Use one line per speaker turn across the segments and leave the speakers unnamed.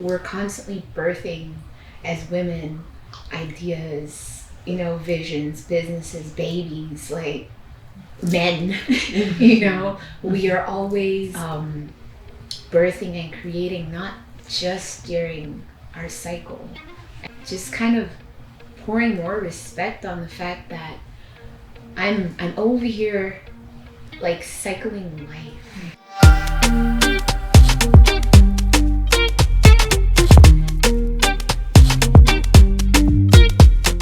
we're constantly birthing as women ideas, visions, businesses, babies, like men. We are always birthing and creating, not just during our cycle. Just kind of pouring more respect on the fact that I'm over here like cycling life.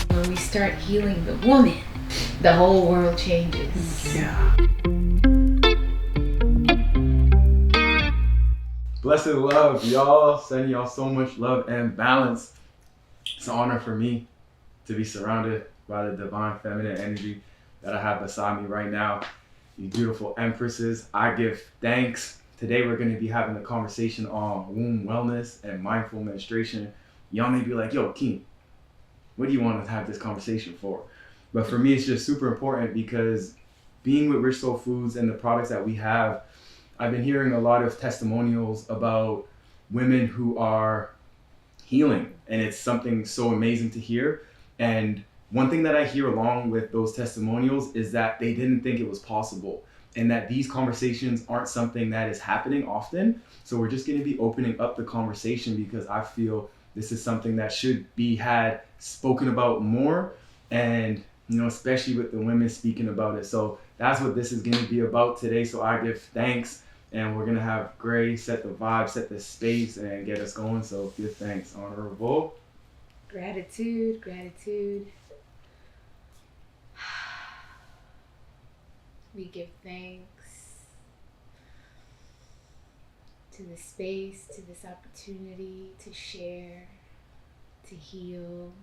When we start healing the woman, the whole world changes.
Yeah. Blessed love, y'all. Sending y'all so much love and balance. It's an honor for me to be surrounded by the divine feminine energy that I have beside me right now. You beautiful empresses, I give thanks. Today we're going to be having a conversation on womb wellness and mindful menstruation. Y'all may be like, yo, Akeem, what do you want to have this conversation for? But for me, it's just super important because being with Rich Soul Foods and the products that we have, I've been hearing a lot of testimonials about women who are healing, and it's something so amazing to hear. And one thing that I hear along with those testimonials is that they didn't think it was possible, and that these conversations aren't something that is happening often. So we're just going to be opening up the conversation because I feel this is something that should be had spoken about more, and especially with the women speaking about it. So that's what this is going to be about today. So I give thanks, and we're going to have Gray set the vibe, set the space, and get us going. So give thanks. Honorable.
Gratitude. We give thanks to the space, to this opportunity to share, to heal.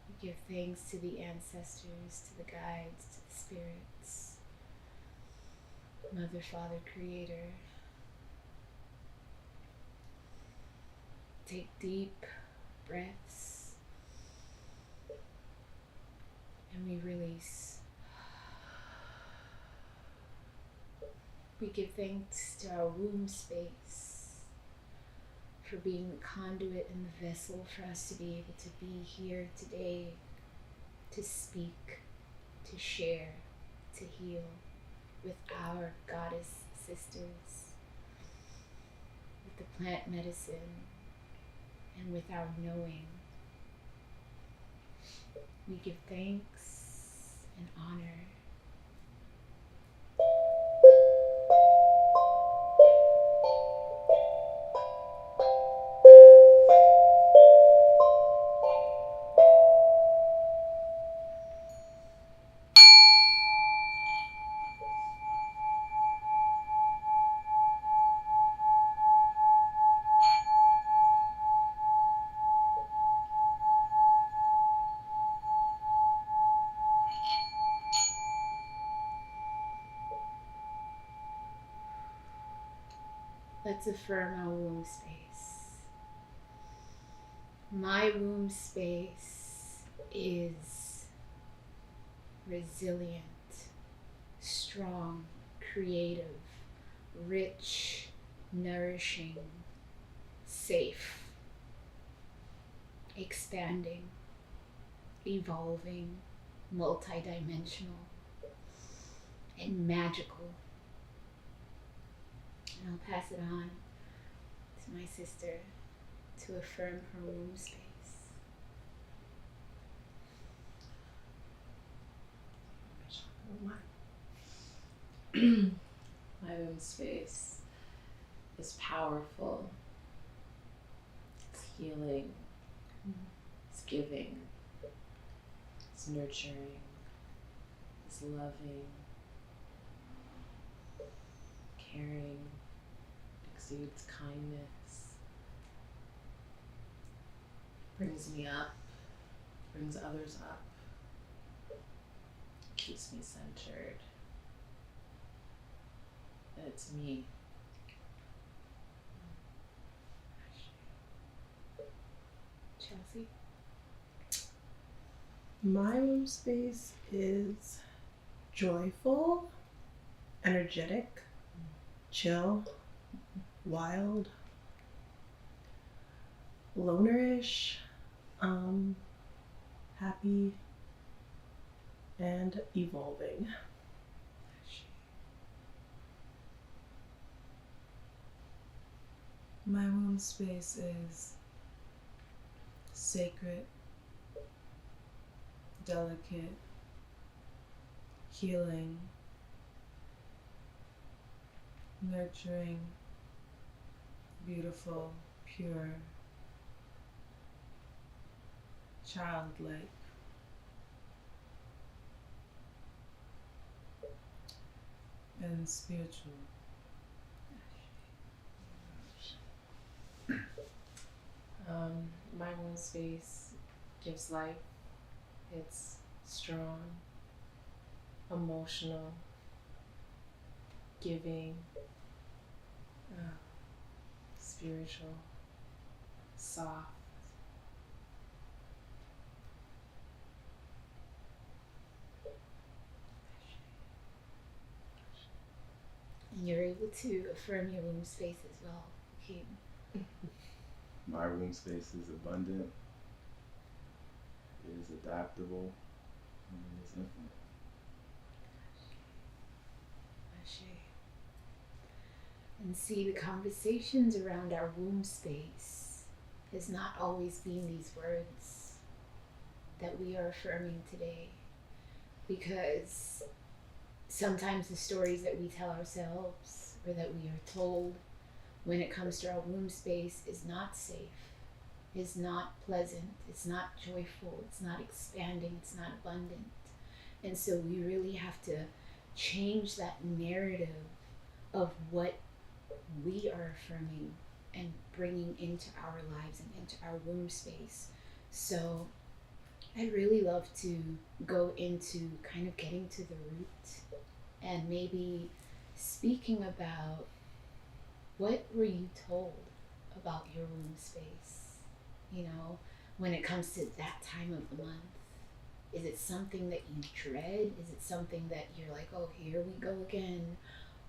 We give thanks to the ancestors, to the guides, to the spirits, Mother, Father, Creator. Take deep breaths and we release. We give thanks to our womb space for being the conduit and the vessel for us to be able to be here today, to speak, to share, to heal with our goddess sisters, with the plant medicine, and with our knowing. We give thanks and honor. Let's affirm our womb space. My womb space is resilient, strong, creative, rich, nourishing, safe, expanding, evolving, multidimensional, and magical. And I'll pass it on to my sister to affirm her womb space.
My womb space is powerful. It's healing. It's giving. It's nurturing. It's loving. Caring. Exudes kindness. Brings me up. Brings others up. Keeps me centered. And it's me.
Chelsea?
My womb space is joyful, energetic, chill, wild, lonerish, happy, and evolving.
My womb space is sacred, delicate, healing, nurturing, beautiful, pure, childlike, and spiritual. My womb space gives life. It's strong, emotional, giving, spiritual, soft.
And you're able to affirm your womb space as well, Akeem.
My womb space is abundant, it is adaptable, and it is infinite.
And see, the conversations around our womb space has not always been these words that we are affirming today, because sometimes the stories that we tell ourselves or that we are told when it comes to our womb space is not safe, is not pleasant, it's not joyful, it's not expanding, it's not abundant. And so we really have to change that narrative of what we are affirming and bringing into our lives and into our womb space. So I'd really love to go into kind of getting to the root and maybe speaking about what were you told about your womb space, you know, when it comes to that time of the month. Is it something that you dread? Is it something that you're like, oh, here we go again?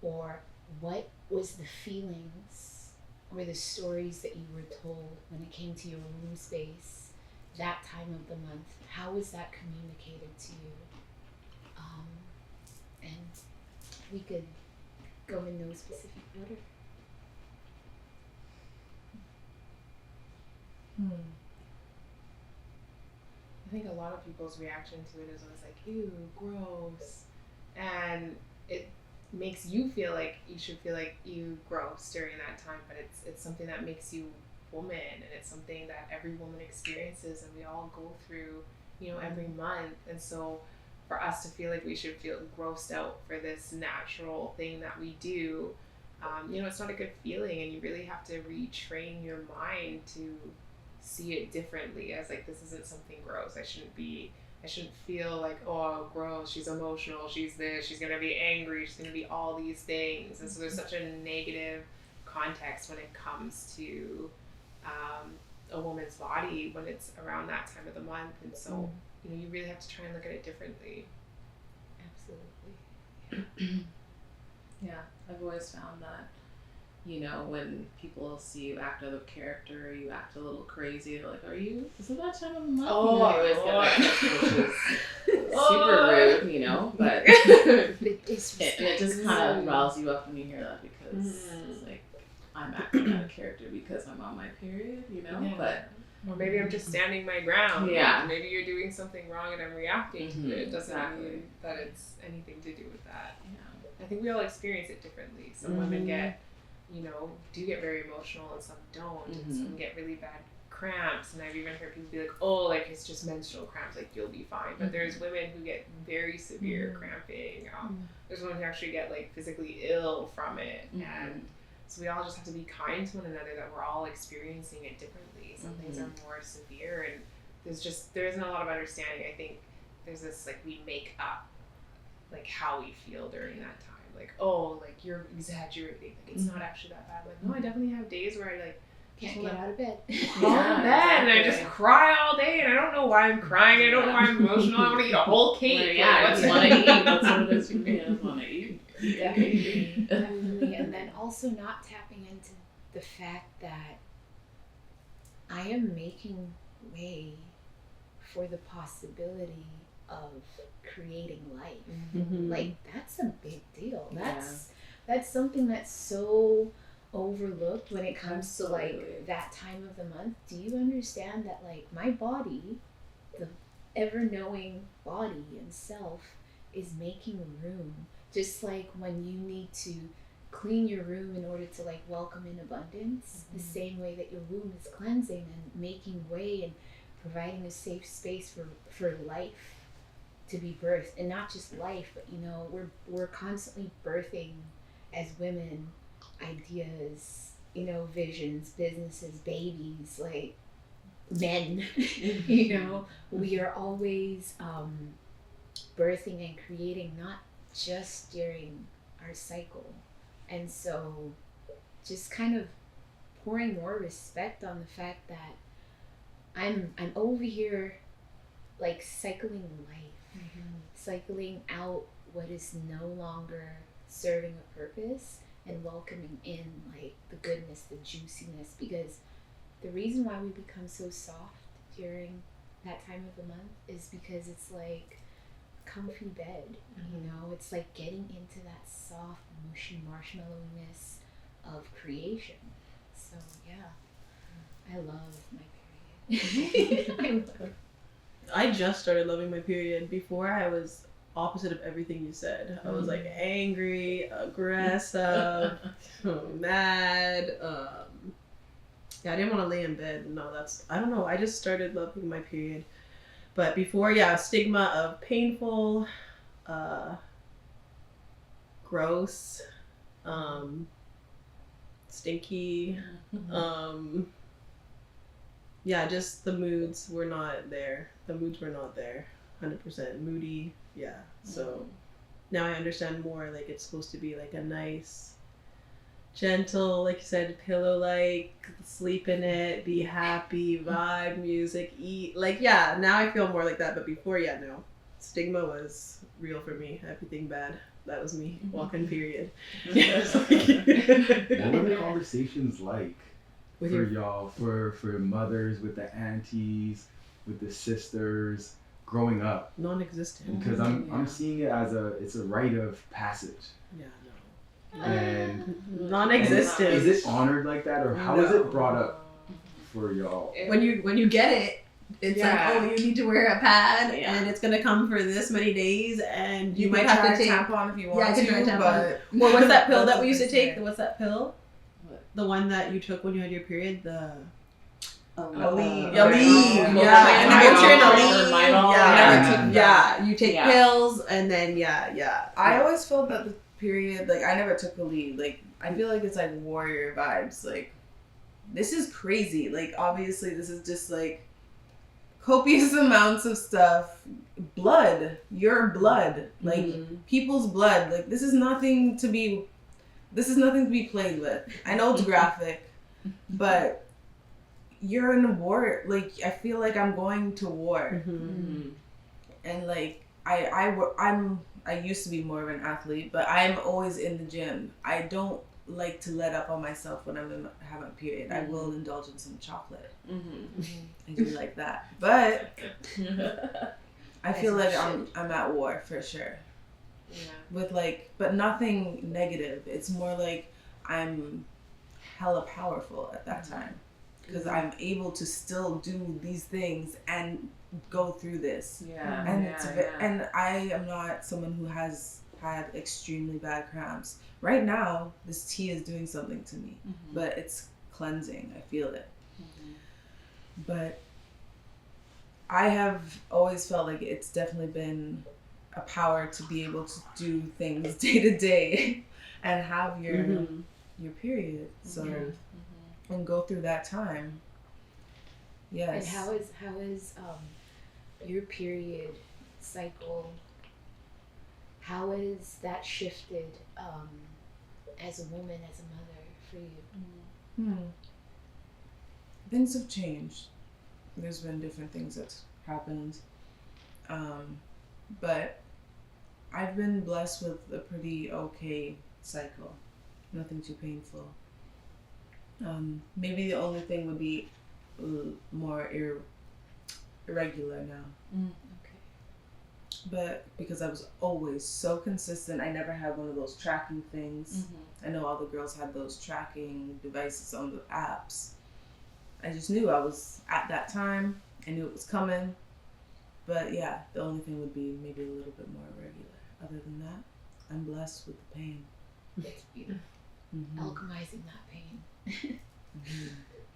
Or what was the feelings or the stories that you were told when it came to your womb space that time of the month? How was that communicated to you? And we could go in no specific order.
I think a lot of people's reaction to it is always like, ew, gross. And it makes you feel like you should feel like you gross during that time, but it's something that makes you woman, and it's something that every woman experiences and we all go through, you know, every month. And so for us to feel like we should feel grossed out for this natural thing that we do, you know, it's not a good feeling, and you really have to retrain your mind to see it differently as like, this isn't something gross. I shouldn't feel like, oh, gross, she's emotional, she's this, she's gonna be angry, she's gonna be all these things. And so there's such a negative context when it comes to a woman's body when it's around that time of the month. And so you know, you really have to try and look at it differently.
Absolutely.
Yeah, I've always found that, you know, when people see you act out of character, you act a little crazy, they're like, is it that time of the month?
Oh,
you always get that, which is
Oh.
super rude, you know, but it just kind of riles you up when you hear that, because it's like, I'm acting out of character because I'm on my period, you know,
Yeah.
but
Or maybe I'm just standing my ground.
Yeah.
Maybe you're doing something wrong and I'm reacting to it. It doesn't
Exactly.
mean that it's anything to do with that.
yeah.
I think we all experience it differently. Some women do get very emotional, and some don't. And some get really bad cramps. And I've even heard people be like, oh, like it's just menstrual cramps, like you'll be fine. But there's women who get very severe cramping. There's women who actually get like physically ill from it. And so we all just have to be kind to one another, that we're all experiencing it differently. Some things are more severe, and there isn't a lot of understanding. I think there's this, like, we make up like how we feel during that time. Like, oh, like you're exaggerating. Like it's not actually that bad. Like, no, I definitely have days where I like
Can't get out of bed.
fall in bed and I just cry all day, and I don't know why I'm crying. I don't know why I'm emotional. I want to eat a whole cake.
Well, yeah, I just want to eat. That's what it is for me. I just want to eat.
Definitely. And then also not tapping into the fact that I am making way for the possibility of creating life.
Mhm.
Like, that's a big deal. That's something that's so overlooked when it comes to like that time of the month. Do you understand that like my body, the ever knowing body and self, is making room, just like when you need to clean your room in order to like welcome in abundance, the same way that your womb is cleansing and making way and providing a safe space for life to be birthed. And not just life, but you know, we're constantly birthing as women ideas, you know, visions, businesses, babies, like men. You know, we are always birthing and creating, not just during our cycle. And so just kind of pouring more respect on the fact that I'm over here like cycling life, cycling out what is no longer serving a purpose and welcoming in like the goodness, the juiciness, because the reason why we become so soft during that time of the month is because it's like comfy bed, you know, it's like getting into that soft, mushy marshmallowiness of creation. So yeah, I love my period.
I just started loving my period. Before, I was opposite of everything you said. I was like angry, aggressive, mad. Yeah, I didn't want to lay in bed. No, I don't know. I just started loving my period. But before, yeah, stigma of painful, gross, stinky, yeah, just the moods were not there. 100% moody. Yeah. So now I understand more. Like, it's supposed to be like a nice, gentle, like you said, pillow, like sleep in it, be happy, vibe, music, eat. Like, yeah, now I feel more like that. But before, yeah, no. Stigma was real for me. Everything bad. That was me. Walking period.
What were the conversations like
With
for
your
y'all, for mothers, with the aunties, with the sisters, growing up?
non-existent?
Because I'm seeing it as it's a rite of passage.
Yeah, no.
And
Non-existent.
is it honored like that, or how is it brought up for y'all?
When you get it, it's like, oh, you need to wear a pad, and it's gonna come for this many days, and you might have to take
tampon if you want
to.
to, but
well, what's that pill that we used to take? What's that pill? What? The one that you took when you had your period. The
Aleve.
Yeah, you take pills, and then
I always felt that the period, like, I never took Aleve. Like, I feel like it's like warrior vibes. Like, this is crazy. Like, obviously, this is just like copious amounts of stuff. Blood, your blood, like people's blood. Like, this is nothing to be played with. I know it's graphic, but you're in a war. Like, I feel like I'm going to war, and like I used to be more of an athlete, but I'm always in the gym. I don't like to let up on myself when I'm having a period. I will indulge in some chocolate. I do like that, but I feel like I'm at war for sure. Yeah. With like, but nothing negative. It's more like I'm hella powerful at that time because I'm able to still do these things and go through this. Yeah. And and I am not someone who has had extremely bad cramps. Right now, this tea is doing something to me, but it's cleansing. I feel it. But I have always felt like it's definitely been a power to be able to do things day to day and have your period. So and go through that time. Yes.
And how is your period cycle? How has that shifted as a woman, as a mother, for you?
Things have changed. There's been different things that's happened. But I've been blessed with a pretty okay cycle. Nothing too painful. Maybe the only thing would be more irregular now.
Okay.
But because I was always so consistent, I never had one of those tracking things. I know all the girls had those tracking devices on the apps. I just knew I was at that time. I knew it was coming. But yeah, the only thing would be maybe a little bit more irregular. Other than that, I'm blessed with the pain.
It's beautiful. Alchemizing that pain.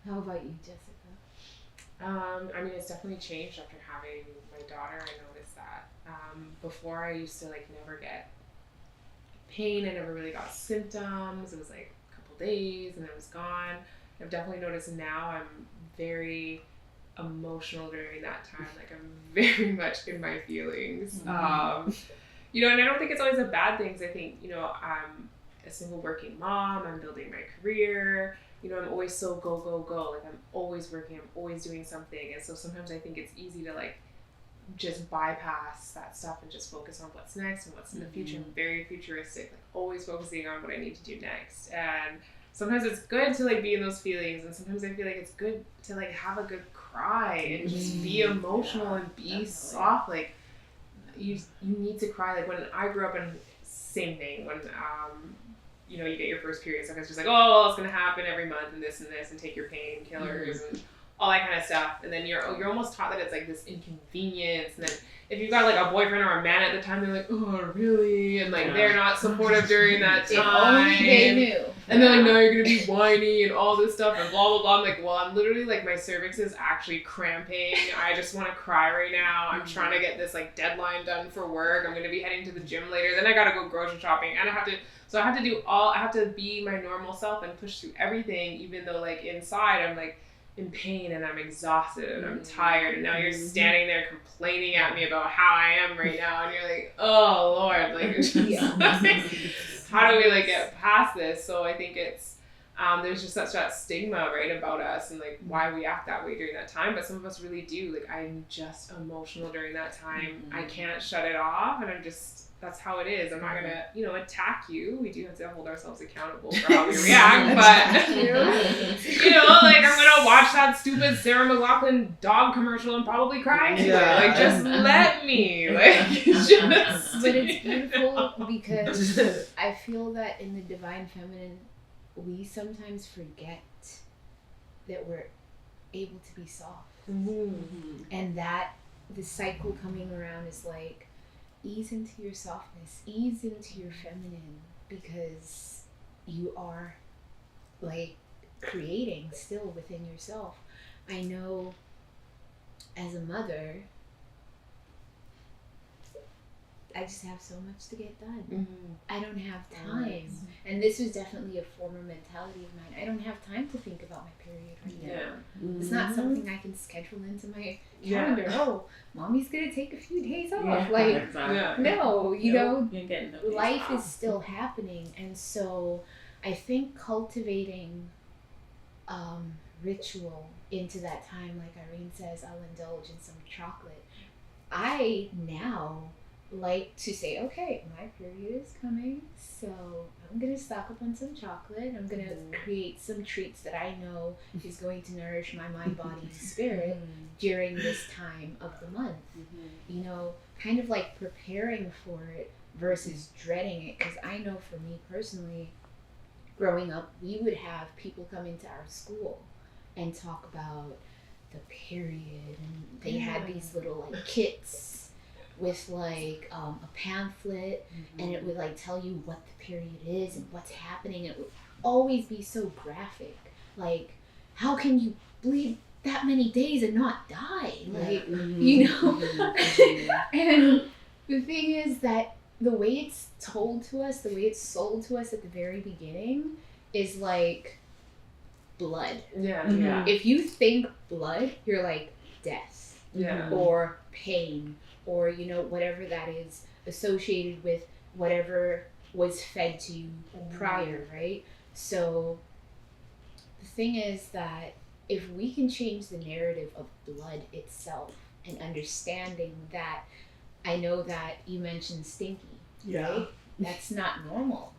How about you, Jessica?
I mean, it's definitely changed after having my daughter. I noticed that. Before, I used to like never get pain. I never really got symptoms. It was like a couple days and it was gone. I've definitely noticed now I'm very emotional during that time. Like I'm very much in my feelings. You know, and I don't think it's always a bad thing. I think, you know, I'm a single working mom. I'm building my career. You know, I'm always so go, go, go. Like I'm always working. I'm always doing something. And so sometimes I think it's easy to like just bypass that stuff and just focus on what's next and what's in the future. I'm very futuristic, like always focusing on what I need to do next. And sometimes it's good to like be in those feelings, and sometimes I feel like it's good to like have a good cry and just be emotional and be
definitely.
soft. Like you need to cry. Like when I grew up, and same thing when you know, you get your first period, sometimes it's just like, oh well, it's gonna happen every month and this and take your painkillers and all that kind of stuff. And then you're almost taught that it's like this inconvenience. And then if you've got like a boyfriend or a man at the time, they're like, oh really? And like they're not supportive during that time.
If only they knew.
And they're like, no, you're gonna be whiny and all this stuff and blah blah blah. I'm like, well, I'm literally like my cervix is actually cramping. I just want to cry right now. I'm trying to get this like deadline done for work. I'm gonna be heading to the gym later. Then I gotta go grocery shopping, and I have to be my normal self and push through everything, even though like inside I'm like in pain and I'm exhausted and I'm tired, and now you're standing there complaining at me about how I am right now, and you're like, oh Lord, like how do we like get past this? So I think it's there's just such that stigma right about us and like why we act that way during that time, but some of us really do. Like I'm just emotional during that time. I can't shut it off, and I'm just, that's how it is. I'm not gonna, you know, attack you. We do have to hold ourselves accountable for how we react, but you know, like I'm gonna watch that stupid Sarah McLachlan dog commercial and probably cry to it. Like just let me. Like just.
But it's beautiful because I feel that in the divine feminine, we sometimes forget that we're able to be soft, and that the cycle coming around is like, ease into your softness, ease into your feminine, because you are like creating still within yourself. I know as a mother, I just have so much to get done. I don't have time. And this was definitely a former mentality of mine. I don't have time to think about my period right now. It's not something I can schedule into my calendar. Oh, mommy's gonna take a few days off. No, you know, life is still happening. And so I think cultivating ritual into that time, like Irene says, I'll indulge in some chocolate. I now like to say, okay, my period is coming, so I'm gonna stock up on some chocolate. I'm gonna create some treats that I know is going to nourish my mind, body, and spirit during this time of the month. You know, kind of like preparing for it versus dreading it. Because I know for me personally, growing up, we would have people come into our school and talk about the period, and they had these little like kits with like a pamphlet, and it would like tell you what the period is and what's happening. It would always be so graphic, like how can you bleed that many days and not die, like you know. And the thing is that the way it's told to us, the way it's sold to us at the very beginning is like blood. If you think blood, you're like death or pain, or you know, whatever that is associated with whatever was fed to you prior, right? So the thing is that if we can change the narrative of blood itself and understanding that, I know that you mentioned stinky, right? That's not normal.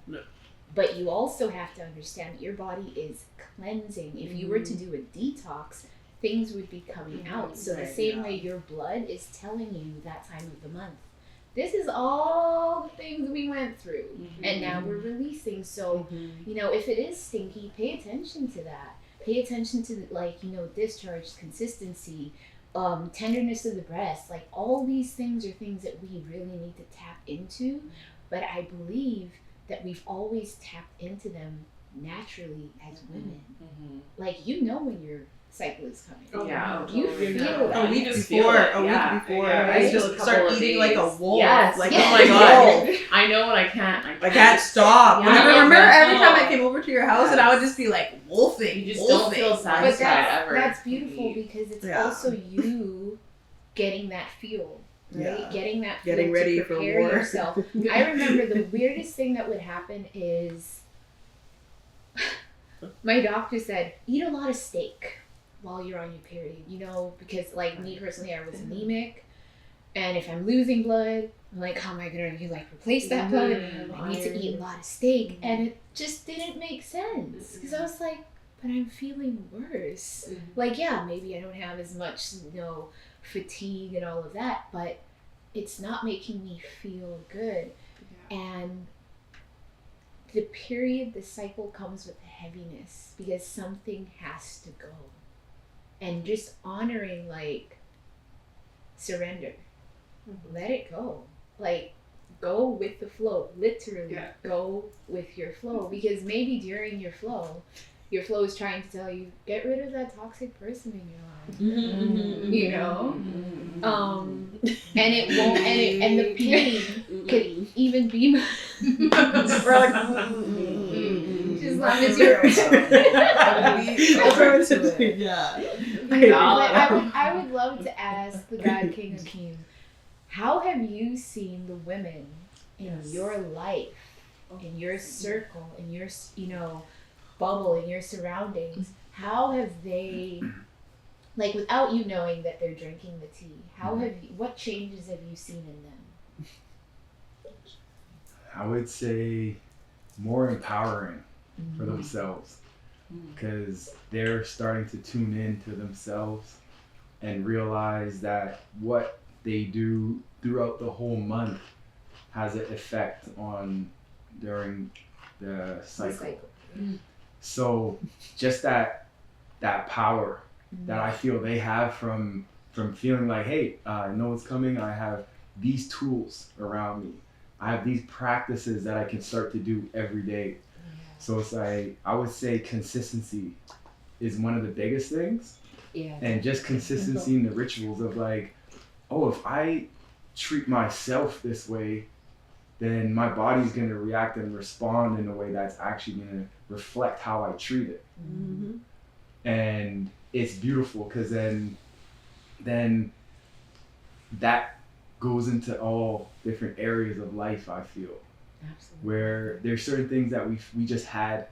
But you also have to understand that your body is cleansing. If you were to do a detox, things would be coming out. So the same way your blood is telling you that time of the month. This is all the things we went through, and now we're releasing. So, you know, if it is stinky, pay attention to that. Pay attention to, like, you know, discharge, consistency, tenderness of the breast. Like, all these things are things that we really need to tap into. But I believe that we've always tapped into them naturally as women. Like, you know when your cycle is coming. You feel that.
A week before. I just start eating like a wolf.
Yes.
Like, oh my god.
I know when I can't.
I can't stop.
Yeah,
Remember every time I came over to your house and I would just be like wolfing.
You just don't feel
But
satisfied ever.
that's beautiful because it's also you getting that fuel. Right?
Yeah.
Getting that fuel
Getting ready
to
for
prepare
war.
yourself. I remember the weirdest thing that would happen is my doctor said, eat a lot of steak while you're on your period, you know, because like me personally, I was anemic, and if I'm losing blood, I'm like, how am I gonna like replace that blood? I need to eat a lot of steak, and it just didn't make sense because I was like, but I'm feeling worse. Like, yeah, maybe I don't have as much, you know, fatigue and all of that, but it's not making me feel good. And the period, the cycle comes with heaviness because something has to go. And just honoring, like, surrender. Let it go. Like, go with the flow. Literally, go with your flow. Because maybe during your flow is trying to tell you, get rid of that toxic person in your life. You know? And it won't, and the pain could even be we're like, just let me do it.
Yeah.
I would love to ask the God King Akeem, how have you seen the women in your life, in your circle, in your, you know, bubble, in your surroundings, how have they, like, without you knowing that they're drinking the tea, what changes have you seen in them?
I would say more empowering for themselves, because they're starting to tune into themselves and realize that what they do throughout the whole month has an effect on during the cycle. So just that power that I feel they have from feeling like, hey, I know what's coming. I have these tools around me. I have these practices that I can start to do every day. So it's like, I would say consistency is one of the biggest things.
Yeah.
And just consistency in the rituals of like, oh, if I treat myself this way, then my body's going to react and respond in a way that's actually going to reflect how I treat it. And it's beautiful because then that goes into all different areas of life, I feel.
Absolutely.
Where there's certain things that we just had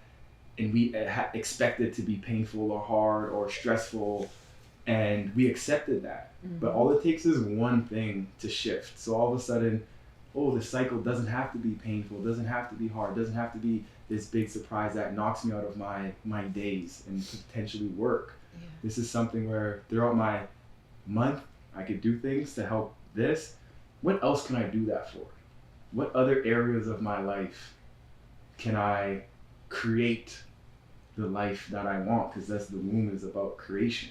and we expected to be painful or hard or stressful, and we accepted that. But all it takes is one thing to shift. So all of a sudden, oh, the cycle doesn't have to be painful, doesn't have to be hard, doesn't have to be this big surprise that knocks me out of my days and potentially work. This is something where throughout my month, I could do things to help this. What else can I do that for? What other areas of my life can I create the life that I want? Because that's the womb is about creation.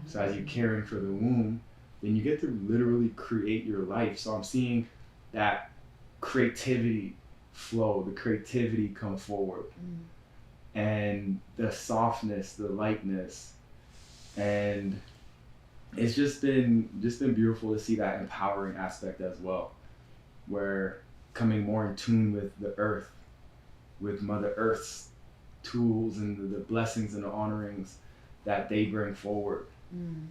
So as you're caring for the womb, then you get to literally create your life. So I'm seeing that creativity flow, the creativity come forward, and the softness, the lightness, and it's just been beautiful to see that empowering aspect as well, where coming more in tune with the earth, with Mother Earth's tools and the blessings and the honorings that they bring forward.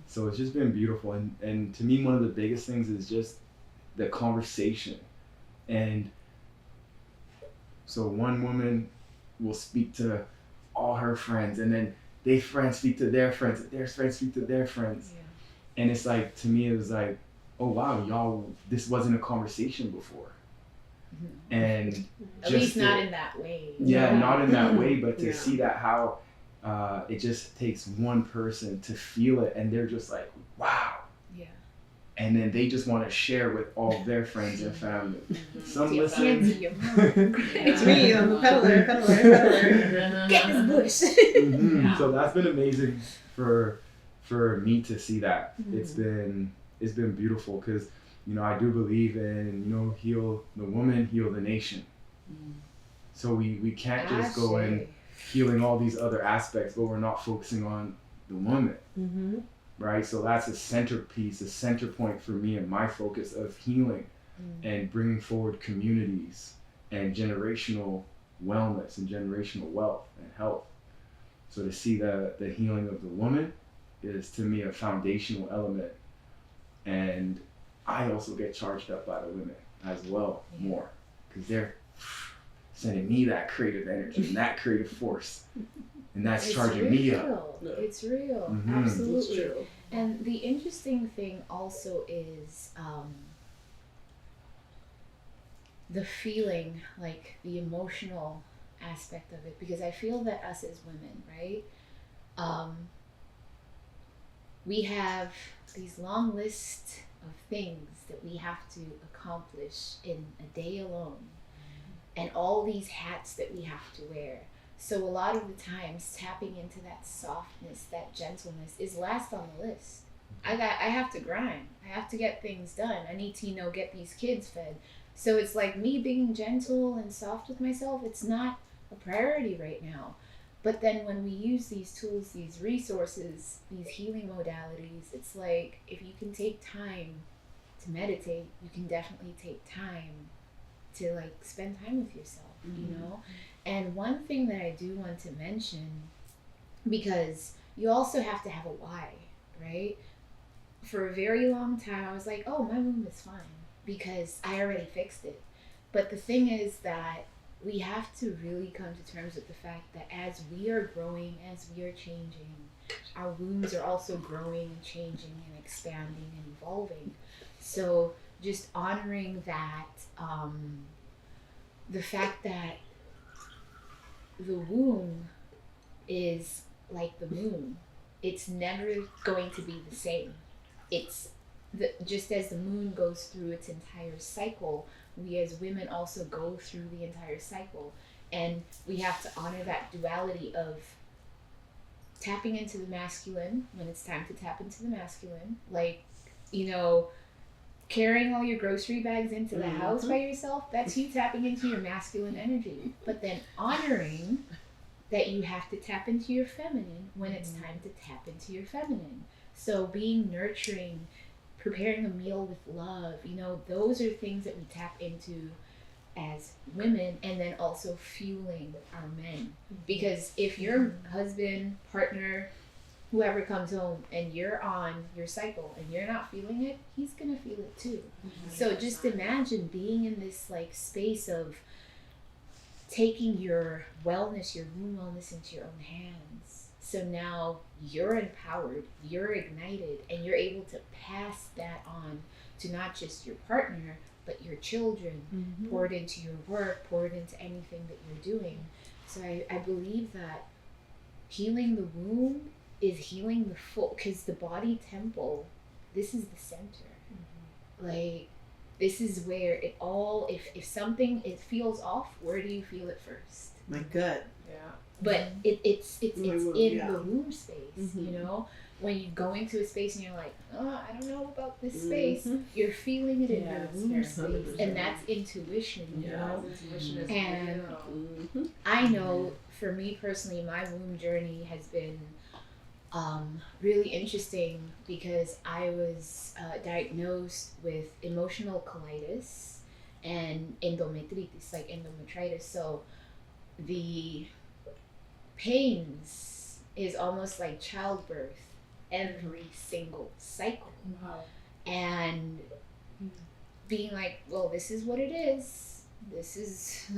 So it's just been beautiful, and to me one of the biggest things is just the conversation. And so one woman will speak to all her friends, and then their friends speak to their friends, their friends speak to their friends. And it's like, to me, it was like, oh wow, y'all, this wasn't a conversation before. And
At least not in that way.
Yeah, not in that way, but to
Yeah.
see that how it just takes one person to feel it, and they're just like, wow.
Yeah.
And then they just want to share with all their friends and family. Some
To your
listen.
friends, to your mom.
It's me, I'm the peddler.
Get this bush.
Mhm. So that's been amazing for me to see that. It's been beautiful because I do believe in heal the woman, heal the nation. So we can't just go in healing all these other aspects, but we're not focusing on the woman.
Mm-hmm.
Right? So that's a centerpiece, a center point for me and my focus of healing and bringing forward communities and generational wellness and generational wealth and health. So to see the healing of the woman is to me a foundational element. And I also get charged up by the women as well more because they're sending me that creative energy and that creative force. And that's charging me up.
It's real.
Mhm.
Absolutely.
It's true.
And the interesting thing also is the feeling, like the emotional aspect of it, because I feel that us as women, right, we have these long lists of things that we have to accomplish in a day alone, and all these hats that we have to wear. So a lot of the times tapping into that softness, that gentleness is last on the list. I have to grind. I have to get things done. I need to, get these kids fed. So it's like me being gentle and soft with myself, it's not a priority right now. But then when we use these tools, these resources, these healing modalities, it's like if you can take time to meditate, you can definitely take time to spend time with yourself, And one thing that I do want to mention, because you also have to have a why, right? For a very long time, I was like, oh, my womb is fine because I already fixed it. But the thing is that we have to really come to terms with the fact that as we are growing, as we are changing, our wombs are also growing and changing and expanding and evolving. So just honoring that, the fact that the womb is like the moon. It's never going to be the same. It's just as the moon goes through its entire cycle, we as women also go through the entire cycle. And we have to honor that duality of tapping into the masculine when it's time to tap into the masculine. Carrying all your grocery bags into the house by yourself, that's you tapping into your masculine energy. But then honoring that you have to tap into your feminine when it's time to tap into your feminine. So being nurturing, preparing a meal with love, those are things that we tap into as women, and then also fueling our men. Because if your husband, partner, whoever comes home and you're on your cycle and you're not feeling it, he's gonna feel it too. So just imagine being in this space of taking your wellness, your womb wellness into your own hands. So now you're empowered, you're ignited, and you're able to pass that on to not just your partner, but your children, pour it into your work, pour it into anything that you're doing. So I believe that healing the womb is healing the full, because the body temple, this is the center. This is where it all, if something, it feels off, where do you feel it first?
My gut.
Yeah.
But it's in
yeah.
the womb space, When you go into a space and you're like, oh, I don't know about this space, you're feeling it in your womb space.
100%.
And that's intuition,
Intuition is
And
real.
I know for me personally, my womb journey has been really interesting because I was diagnosed with emotional colitis and endometritis, endometritis. So the pains is almost like childbirth every single cycle.
Wow.
And being like, well, this is what it is. This is,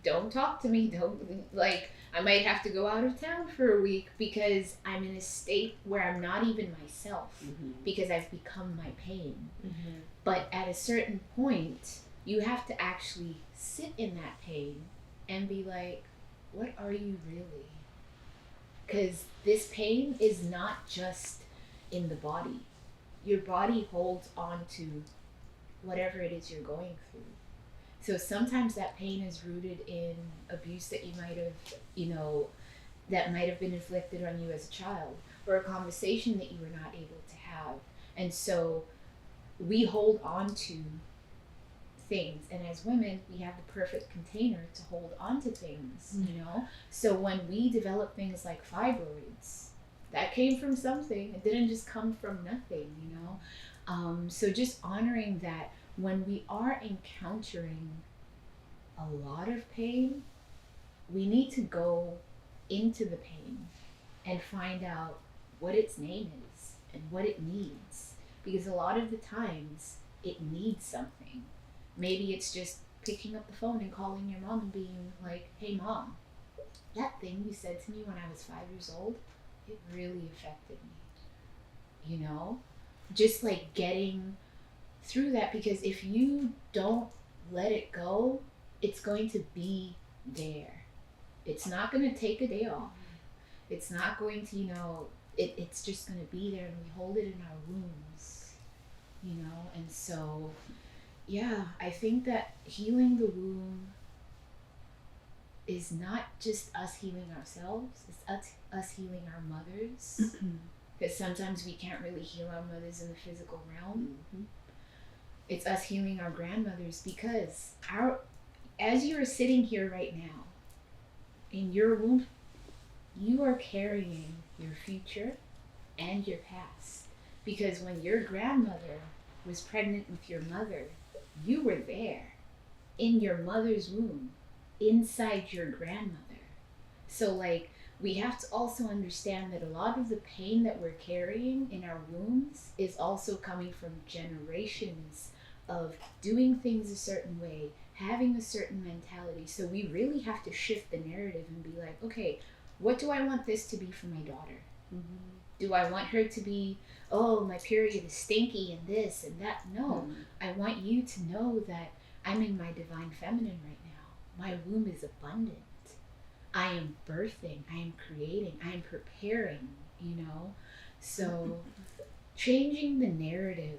don't talk to me. I might have to go out of town for a week because I'm in a state where I'm not even myself because I've become my pain. But at a certain point, you have to actually sit in that pain and be like, what are you really? Because this pain is not just in the body. Your body holds on to whatever it is you're going through. So sometimes that pain is rooted in abuse that you might have, that might have been inflicted on you as a child, or a conversation that you were not able to have. And so we hold on to things, and as women we have the perfect container to hold on to things. So when we develop things like fibroids, that came from something. It didn't just come from nothing. So just honoring that when we are encountering a lot of pain, we need to go into the pain and find out what its name is and what it needs, because a lot of the times it needs something. Maybe it's just picking up the phone and calling your mom and being like, hey mom, that thing you said to me when I was 5 years old, it really affected me. Just like getting through that, because if you don't let it go, it's going to be there. It's not going to take a day off. It's not going to, it's just going to be there, and we hold it in our wounds, and so, yeah, I think that healing the womb is not just us healing ourselves, it's us healing our mothers, because sometimes we can't really heal our mothers in the physical realm. It's us healing our grandmothers, because as you are sitting here right now, in your womb, you are carrying your future and your past. Because when your grandmother was pregnant with your mother, you were there in your mother's womb, inside your grandmother. So we have to also understand that a lot of the pain that we're carrying in our wombs is also coming from generations of doing things a certain way, having a certain mentality. So we really have to shift the narrative and be like, okay, what do I want this to be for my daughter? Do I want her to be, oh, my period is stinky and this and that? No, I want you to know that I'm in my divine feminine right now. My womb is abundant. I am birthing, I am creating, I am preparing, So changing the narrative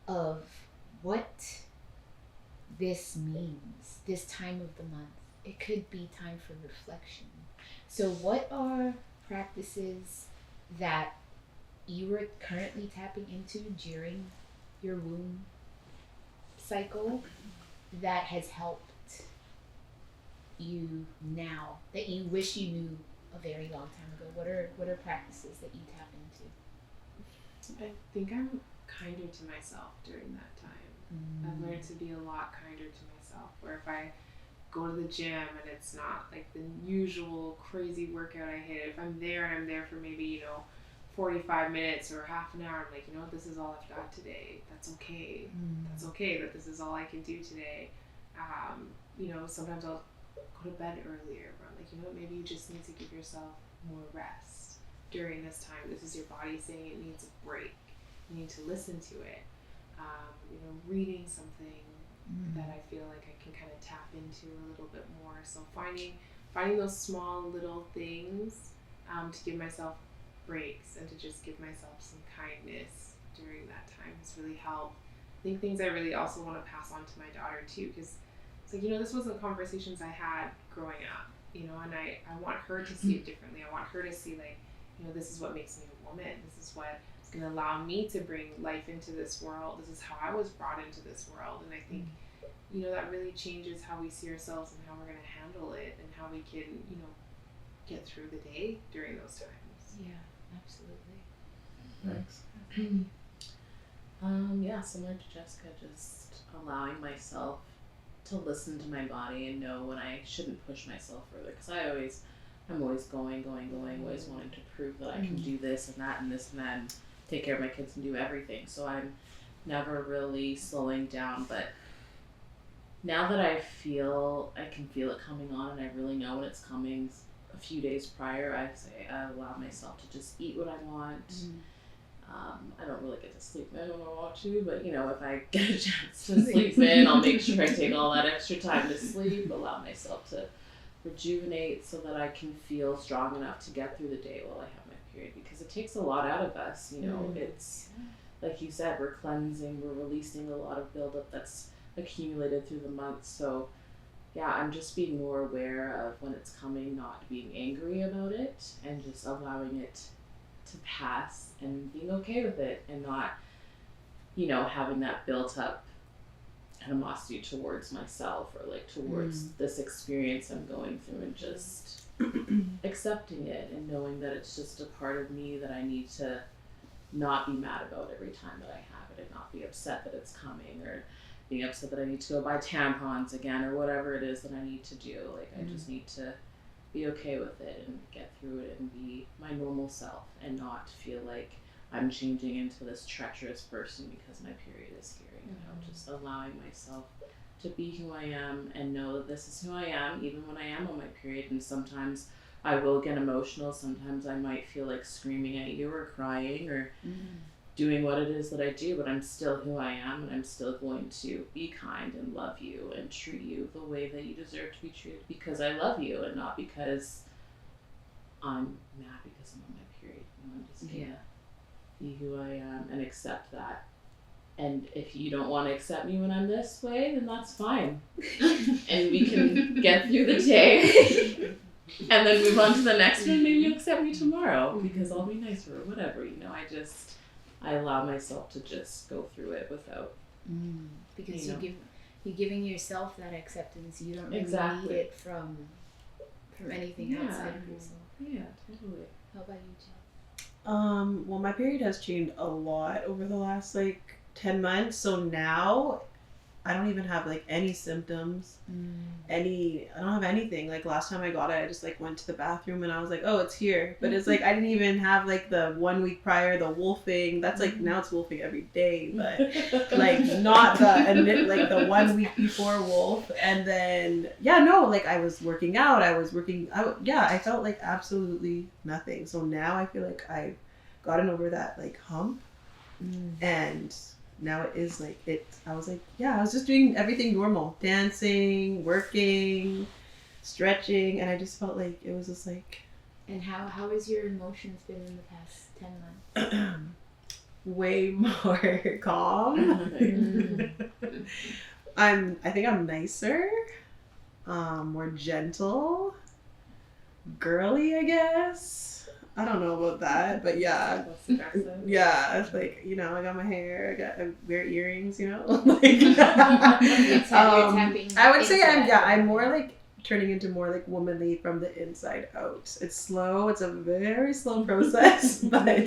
of what this means, this time of the month. It could be time for reflection. So what are practices that you are currently tapping into during your womb cycle that has helped you now, that you wish you knew a very long time ago? What are practices that you tap into?
I think I'm kinder to myself during that time. I've learned to be a lot kinder to myself, where if I go to the gym and it's not like the usual crazy workout I hit, if I'm there and I'm there for maybe 45 minutes or half an hour, I'm like, this is all I've got today. That's okay. That's okay that this is all I can do today. Sometimes I'll go to bed earlier, where I'm like, maybe you just need to give yourself more rest during this time. This is your body saying it needs a break. You need to listen to it. Reading something that I feel like I can kind of tap into a little bit more. So finding those small little things to give myself breaks and to just give myself some kindness during that time has really helped. I think things I really also want to pass on to my daughter too, because it's like, this wasn't conversations I had growing up, and I want her to see it differently. I want her to see this is what makes me a woman. This is what is going to allow me to bring life into this world. This is how I was brought into this world. And I think, that really changes how we see ourselves and how we're going to handle it and how we can, get through the day during those times.
Yeah, absolutely.
Thanks.
Similar to Jessica, just allowing myself to listen to my body and know when I shouldn't push myself further, because I'm always going, always wanting to prove that I can do this and that and this and that and take care of my kids and do everything. So I'm never really slowing down, but now that I can feel it coming on and I really know when it's coming, a few days prior, I allow myself to just eat what I want, I don't really get to sleep in when I want to, but if I get a chance to sleep in, I'll make sure I take all that extra time to sleep, allow myself to rejuvenate so that I can feel strong enough to get through the day while I have my period, because it takes a lot out of us. It's like you said, we're cleansing, we're releasing a lot of buildup that's accumulated through the months. So yeah, I'm just being more aware of when it's coming, not being angry about it, and just allowing it to pass and being okay with it, and not having that built up animosity towards myself or like towards this experience I'm going through, and just accepting it and knowing that it's just a part of me that I need to not be mad about every time that I have it, and not be upset that it's coming, or being upset that I need to go buy tampons again, or whatever it is that I need to do. Like I just need to be okay with it and get through it and be my normal self, and not feel like I'm changing into this treacherous person because my period is here. Just allowing myself to be who I am and know that this is who I am, even when I am on my period. And sometimes I will get emotional. Sometimes I might feel like screaming at you or crying or doing what it is that I do, but I'm still who I am, and I'm still going to be kind and love you and treat you the way that you deserve to be treated, because I love you, and not because I'm mad because I'm on my period. I'm just gonna be who I am and accept that. And if you don't want to accept me when I'm this way, then that's fine. And we can get through the day and then move on to the next one. Maybe you'll accept me tomorrow because I'll be nicer or whatever. I allow myself to just go through it without.
Because you're giving yourself that acceptance. You don't really need it from anything outside of yourself.
Yeah, totally.
How about you, Jill?
Well, my period has changed a lot over the last 10 months. So now I don't even have any symptoms. I don't have anything. Last time I got it, I just went to the bathroom and I was like, oh, it's here. But it's I didn't even have the 1 week prior, the wolfing. That's now it's wolfing every day, but not the 1 week before wolf. And then I was working out. I felt absolutely nothing. So now I feel like I've gotten over that hump, and now it is I was I was just doing everything normal, dancing, working, stretching, and I just felt it was just
And how has your emotions been in the past 10 months?
way more calm. I think I'm nicer, more gentle, girly, I guess. I don't know about that, but yeah. Yeah, it's I got my hair, I wear earrings,
You're
I would say
tapping
I'm more turning into more womanly from the inside out. It's slow, it's a very slow process, but I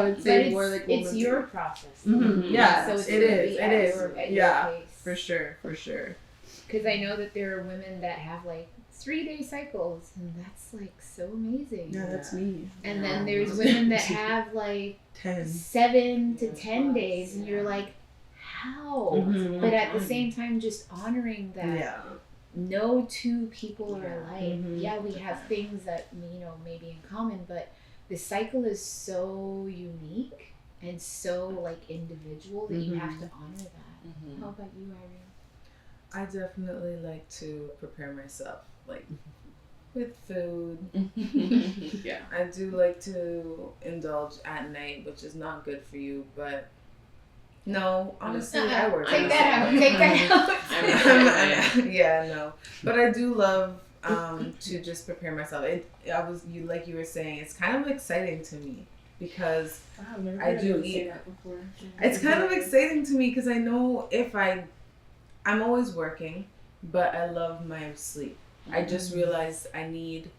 would say more womanly.
It's your process.
Yeah,
so
it is.
At your pace.
For sure.
Because I know that there are women that have 3-day cycles, and that's so amazing.
Yeah, that's me.
And then there's women that have
10.
7 to 10 days, and you're how? But at the same time, just honoring that no two people are alike. Yeah, we have things that maybe in common, but the cycle is so unique and so individual that you have to honor that. How about you, Irene?
I definitely like to prepare myself, with food.
Yeah.
I do like to indulge at night, which is not good for you, but no, honestly, I work.
Take that out.
Yeah, no. But I do love to just prepare myself. You were saying, it's kind of exciting to me because I do eat.
That before.
It's kind of exciting to me because I know I'm always working, but I love my sleep. I just realized everyone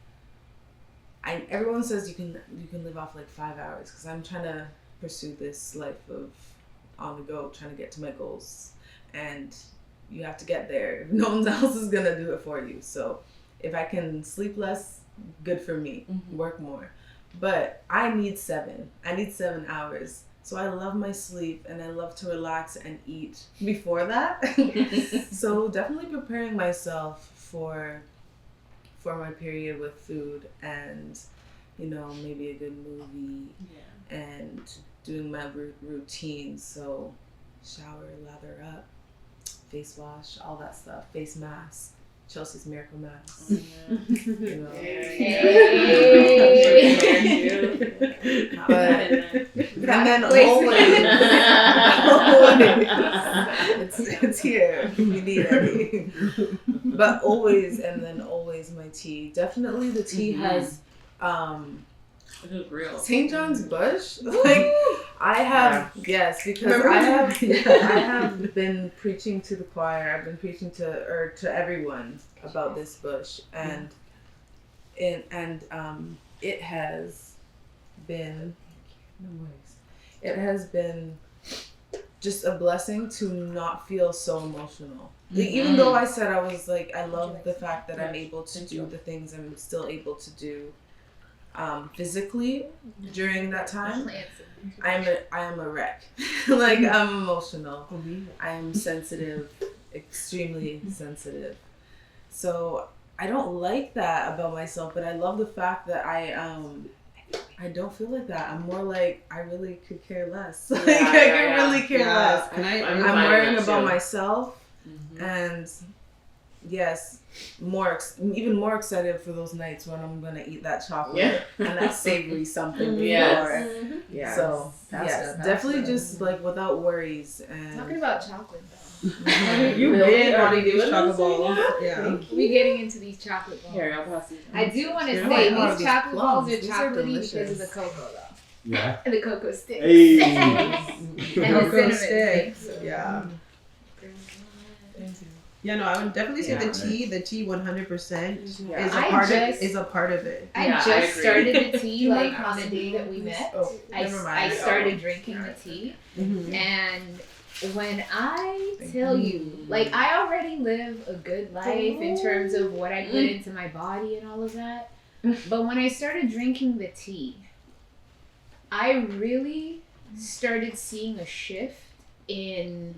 says you can live off 5 hours, because I'm trying to pursue this life of on the go, trying to get to my goals, and you have to get there. No one else is gonna do it for you. So if I can sleep less, good for me. Work more, but I need 7 hours. So I love my sleep, and I love to relax and eat before that. So definitely preparing myself for my period with food, and maybe a good movie, and doing my routines. So shower, lather up, face wash, all that stuff, face mask, Chelsea's miracle mask. But and then always, it's here. You need it. But always, and then always my tea. Definitely the tea has
It is real.
St. John's bush. Like I have, yes, because I have been preaching to the choir. I've been preaching to everyone about this bush, and it has been just a blessing to not feel so emotional. Like, even though I said I was like, I love the fact that I'm able to do the things I'm still able to do physically during that time. I am a wreck. Like, I'm emotional. I am sensitive, extremely sensitive. So I don't like that about myself, but I love the fact that I don't feel like that. I'm more like, I really could care less. Like, I could really care less.
And
I'm worrying about myself, and yes, even more excited for those nights when I'm gonna eat that chocolate and that savory something before.
Yes.
So definitely just like without worries. And
Talking about chocolate though.
You've been wanting these chocolate balls.
Yeah. We're getting into these chocolate balls.
Here, I'll pass these.
I do want to
Yeah.
say
Oh,
these
these
chocolate balls
plums.
are
These are
chocolatey because
delicious.
of the cocoa though.
Yeah.
And the cocoa sticks.
Hey.
And the cinnamon sticks.
Yeah. Yeah, no, I would definitely say the tea 100% is a part of it.
I
Yeah,
just
I agree.
started the tea like on the day that we met. I started drinking the tea, and when I tell you, like, I already live a good life in terms of what I put into my body and all of that, but when I started drinking the tea, I really started seeing a shift in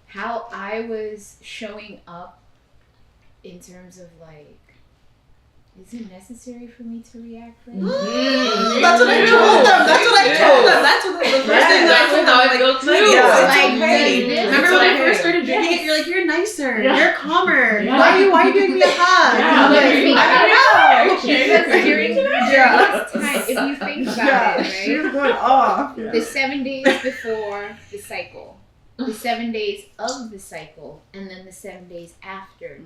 how I was showing up in terms of like, is it necessary for me to react like that?
That's what I told them. That's what the first thing that I told them.
I feel too.
Remember when I first started drinking it? You're like, you're nicer.
Yeah.
You're calmer.
Yeah.
Why are you giving me a hug?
Yeah,
I don't know.
Because during this time, if you think about
She
it,
was going off.
the 7 days before the cycle, the 7 days of the cycle, and then the 7 days after,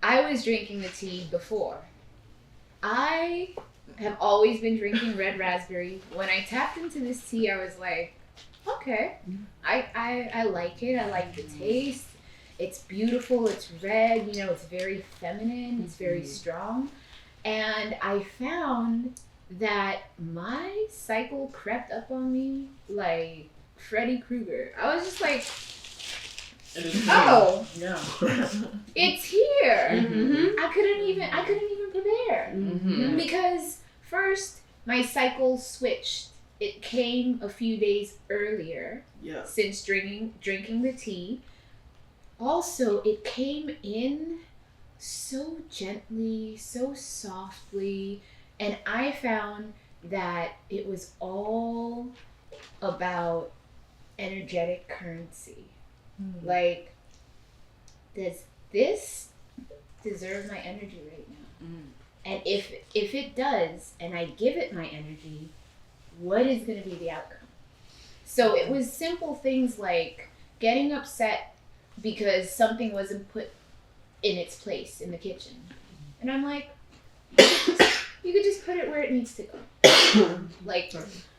I was drinking the tea before. I have always been drinking red raspberry. When I tapped into this tea, I was like, okay, I like it. I like the taste. It's beautiful. It's red. It's very feminine. It's very strong. And I found that my cycle crept up on me like Freddy Krueger. I was just like, oh,
Yeah.
it's here.
Mm-hmm.
I couldn't even prepare.
Mm-hmm.
Because first, my cycle switched. It came a few days earlier
Yeah.
since drinking the tea. Also, it came in so gently, so softly, and I found that it was all about energetic currency. Like, does this deserve my energy right now? And if it does, and I give it my energy, what is going to be the outcome? So it was simple things like getting upset because something wasn't put in its place in the kitchen. And I'm like, you could just put it where it needs to go. Like,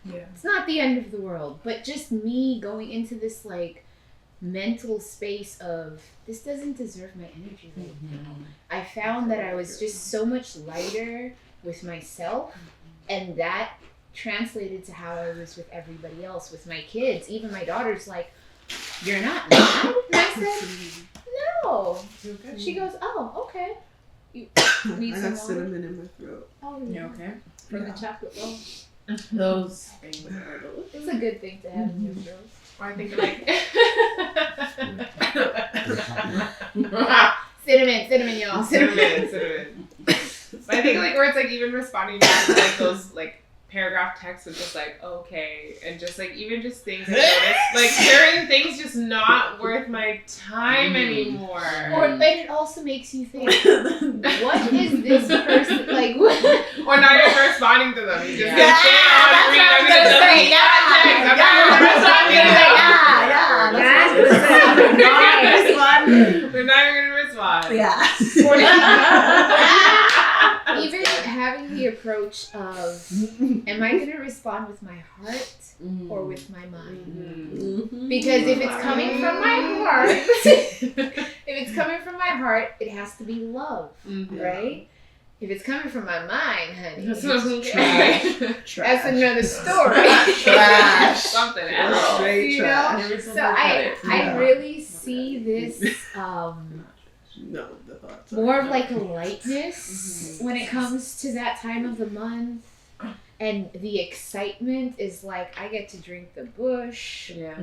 it's not the end of the world, but just me going into this like mental space of, this doesn't deserve my energy right now. I found that I was just so much lighter with myself, and that translated to how I was with everybody else, with my kids. Even my daughter's like, you're not mad? And I said, no. She goes, oh, okay. You need
I
some
got
water?
cinnamon in my throat.
Oh,
You okay?
For the chocolate roll.
Those things are delicious.
It's a good thing to have in your throat.
Or I think like
Cinnamon, y'all. Cinnamon.
But I think like where it's like even responding back to like those like paragraph texts with just like okay and just like even just things I noticed like certain things just not worth my time anymore.
But it also makes you think, what is this person like? What?
Or not even responding to them. You just
Yeah,
say, oh, I'm
that's
free,
what
I'm
I'm
gonna
gonna say.
delete that text. I'm not gonna respond to
Yeah.
We're not even gonna respond.
Even having the approach of, am I going to respond with my heart or with my mind? Because if it's coming from my heart, it has to be love, right? If it's coming from my mind, honey, that's another story.
Trash.
Something else.
Straight
You
trash.
know? So I really see this
No, the thoughts.
more of like a lightness when it comes to that time of the month. And the excitement is like, I get to drink the bush.
Yeah.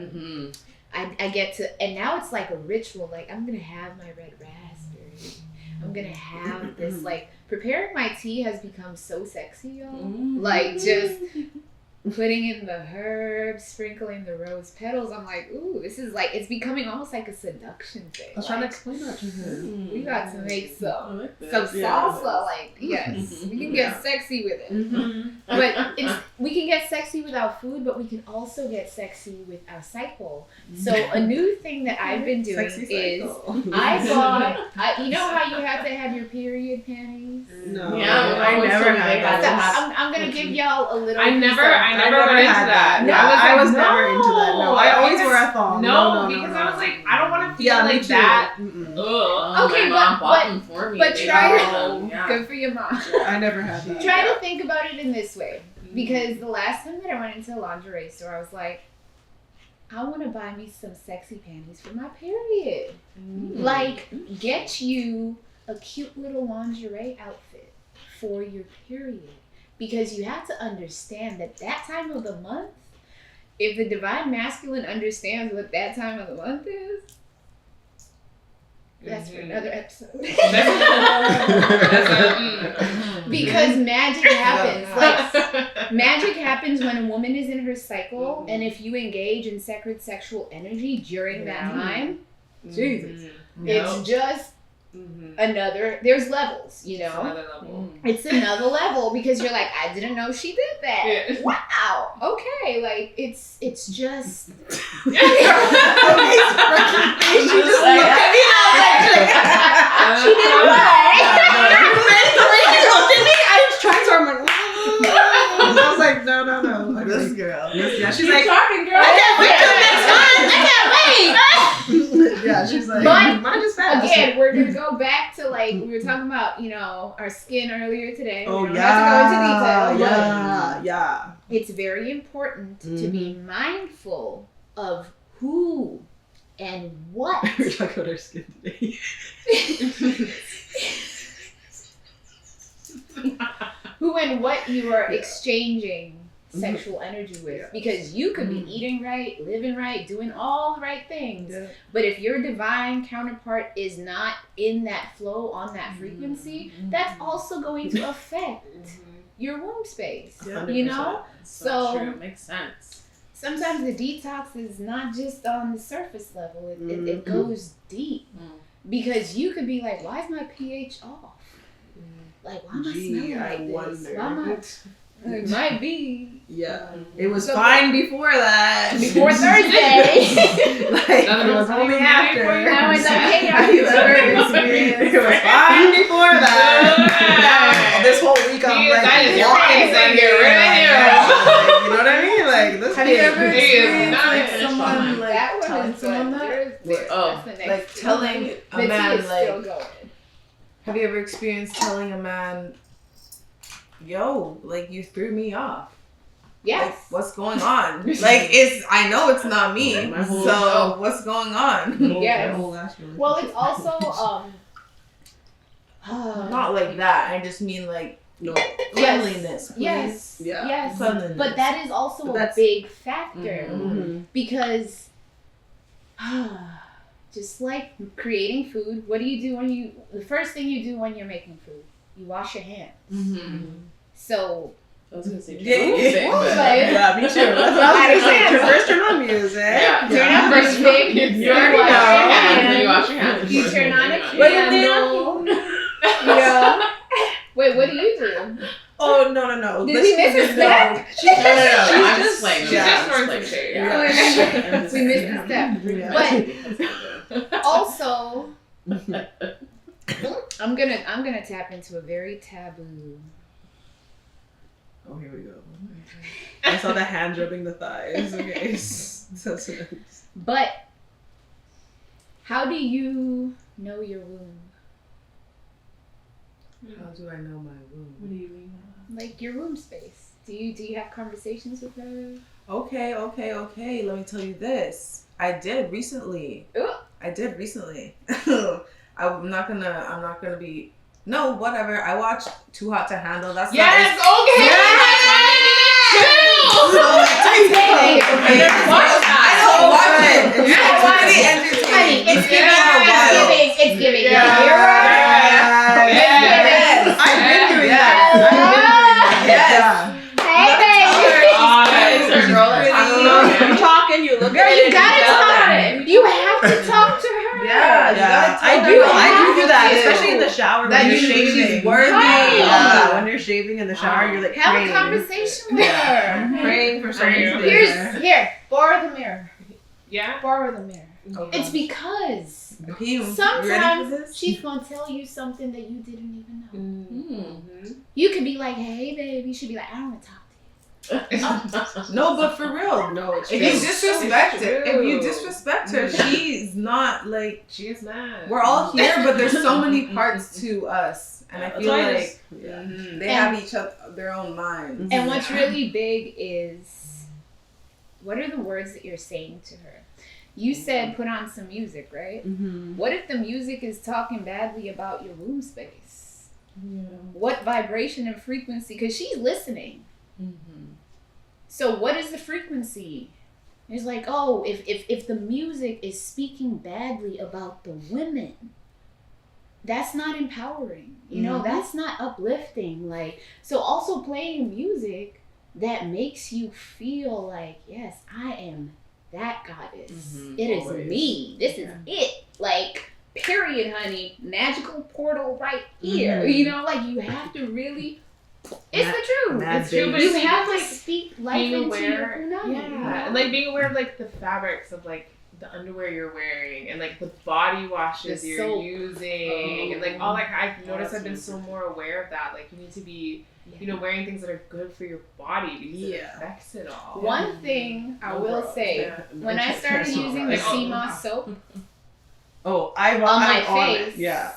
I get to, and now it's like a ritual. Like, I'm going to have my red raspberry. I'm going to have this, like, preparing my tea has become so sexy, y'all. Like, just putting in the herbs, sprinkling the rose petals. I'm like, ooh, this is like, it's becoming almost like a seduction thing.
I was trying to explain that to her.
We got to make some
Yeah.
salsa, like, yes, we can get sexy with it. But we can get sexy with our food, but we can also get sexy with our cycle. So a new thing that I've been doing is I bought, you know how you have to have your period panties?
No.
Yeah, I never had that.
So I'm gonna give y'all a little.
I never went into that.
No, I was never into that. No, I always wore a thong.
No, because I was like, I don't want to feel like that.
Okay,
my mom bought them for me.
but
They
try
bought
to.
them, yeah.
Good for your mom.
I never had that.
Try to think about it in this way, because the last time that I went into a lingerie store, I was like, I want to buy me some sexy panties for my period. Like, get you a cute little lingerie outfit for your period. Because you have to understand that time of the month, if the divine masculine understands what that time of the month is, that's for another episode. Because magic happens. Like, magic happens when a woman is in her cycle, and if you engage in sacred sexual energy during that time, Jesus, it's just another. There's levels, you know.
Another level.
It's another level because you're like, I didn't know she did that.
Yeah.
Wow. Okay, like it's just.
She just looked at me.
She did what?
The way she looked at me, I was trying to.
I was like, no.
This girl.
Yeah, she's like,
talking, girl.
I can't wait till next month. I can't wait.
yeah, she's like,
But
mine is fast.
Again, we're gonna go back to like we were talking about, you know, our skin earlier today.
Oh,
We don't have to go into detail, but
yeah.
it's very important to be mindful of who and what.
We're talking about our skin today.
Who and what you are exchanging sexual energy with, because you could be eating right, living right, doing all the right things, but if your divine counterpart is not in that flow, on that frequency, that's also going to affect your womb space. You know,
So true. It makes sense.
sometimes the detox is not just on the surface level, it goes deep, because you could be like, why is my pH off? Like, why am I smelling like this? Why am I? It might be.
Yeah. It was fine before that.
Before Thursday.
Like, it was only after.
Now it's okay.
It was fine before that. Now, this whole week I'm like walking
saying,
get rid of him. You know what I mean? Like, this
Have you ever experienced
not
like
finished
someone like
that one
telling
is
someone
good.
that?
That's the next
like telling a
the tea
man,
is still
like,
going.
have you ever experienced telling a man, yo, like, you threw me off?
Yes.
Like, what's going on? Like, I know it's not me.
My whole-
So what's going on?
Yes.
My whole last relationship.
Well, it's also
Not like that. I just mean like
no.
cleanliness. Please.
yes,
Yeah.
yes.
Cleanliness.
But that is also
But
a
that's-
big factor
Mm-hmm.
because just like creating food, what do you do the first thing you do when you're making food? you wash your hands.
Mm-hmm.
So
I was gonna say
Yeah,
music, but
Yeah, me too. That's what I was gonna say. First turn on music.
Yeah.
turn on first thing.
You
wash
already
your
know.
hands.
You wash your hands.
You
before
turn on a
moving
candle. Yeah. Wait, what do you do?
Oh no.
Did we miss a step?
No. I'm
just-
just playing.
she's just
throwing some shade.
Yeah.
We missed a step.
Yeah.
But also, I'm gonna tap into a very taboo.
Oh, here we go. I saw the hand rubbing the thighs. Okay. So
But how do you know your womb?
How do I know my womb?
What do you mean?
Like your womb space. Do you have conversations with her?
Okay. Let me tell you this. I did recently.
Ooh.
I'm not gonna be. No, whatever. I watched Too Hot to Handle. That's
Yes,
not.
Hey,
I don't watch it. It's pretty entertaining.
Honey, it's giving.
It's
It's giving.
Yes.
I've been doing that.
Yes.
You talking, you look
Girl,
at
you
it.
gotta
and
talk.
it.
You have to talk to her.
Yeah.
I do that, especially in the shower
That
when
you
you're
think
shaving.
she's worthy.
Right.
Yeah, when you're shaving in the shower, you're like
Have
praying.
a conversation with her.
Praying for something.
Here, borrow the mirror.
Yeah.
Borrow the mirror.
Okay.
It's because
Akeem, you ready for
sometimes
this?
she's gonna tell you something that you didn't even know.
Mm-hmm.
You could be like, "Hey, baby," she'd be like, "I don't want to talk to
No, but for real.
No, it's
If
true.
you disrespect
It's
her,
true.
if you disrespect her, she's not like.
She is mad.
We're all here, but there's so many parts to us, and I
That's
feel
why I
like
just- yeah.
they
And-
have each other their own minds.
you." And what's really big is, what are the words that you're saying to her? You said put on some music, right?
Mm-hmm.
What if the music is talking badly about your womb space?
Yeah.
What vibration and frequency? Because she's listening.
Mm-hmm.
So what is the frequency? It's like, oh, if the music is speaking badly about the women, that's not empowering. You know, that's not uplifting. Like, so also playing music that makes you feel like, yes, I am that goddess.
Mhm,
It is
always.
me. This is it. Like, period, honey. Magical portal right here.
Mhm.
You know, like you have to really. It's
Mad-
the truth.
mad
It's true, but
baby.
You
it's
have to
like
speak life
being
into
aware.
your punani.
Yeah, and like being aware of like the fabrics of like the underwear you're wearing and like the body washes
The
you're
soap.
using and like all that. I've noticed
that's
I've been so more aware of that. Like you need to be, you know, wearing things that are good for your body because it
Yeah.
affects it all.
One thing I will say,
Yeah.
when I started using the sea moss soap
Oh, I'm
on my
on
face,
it. Yeah,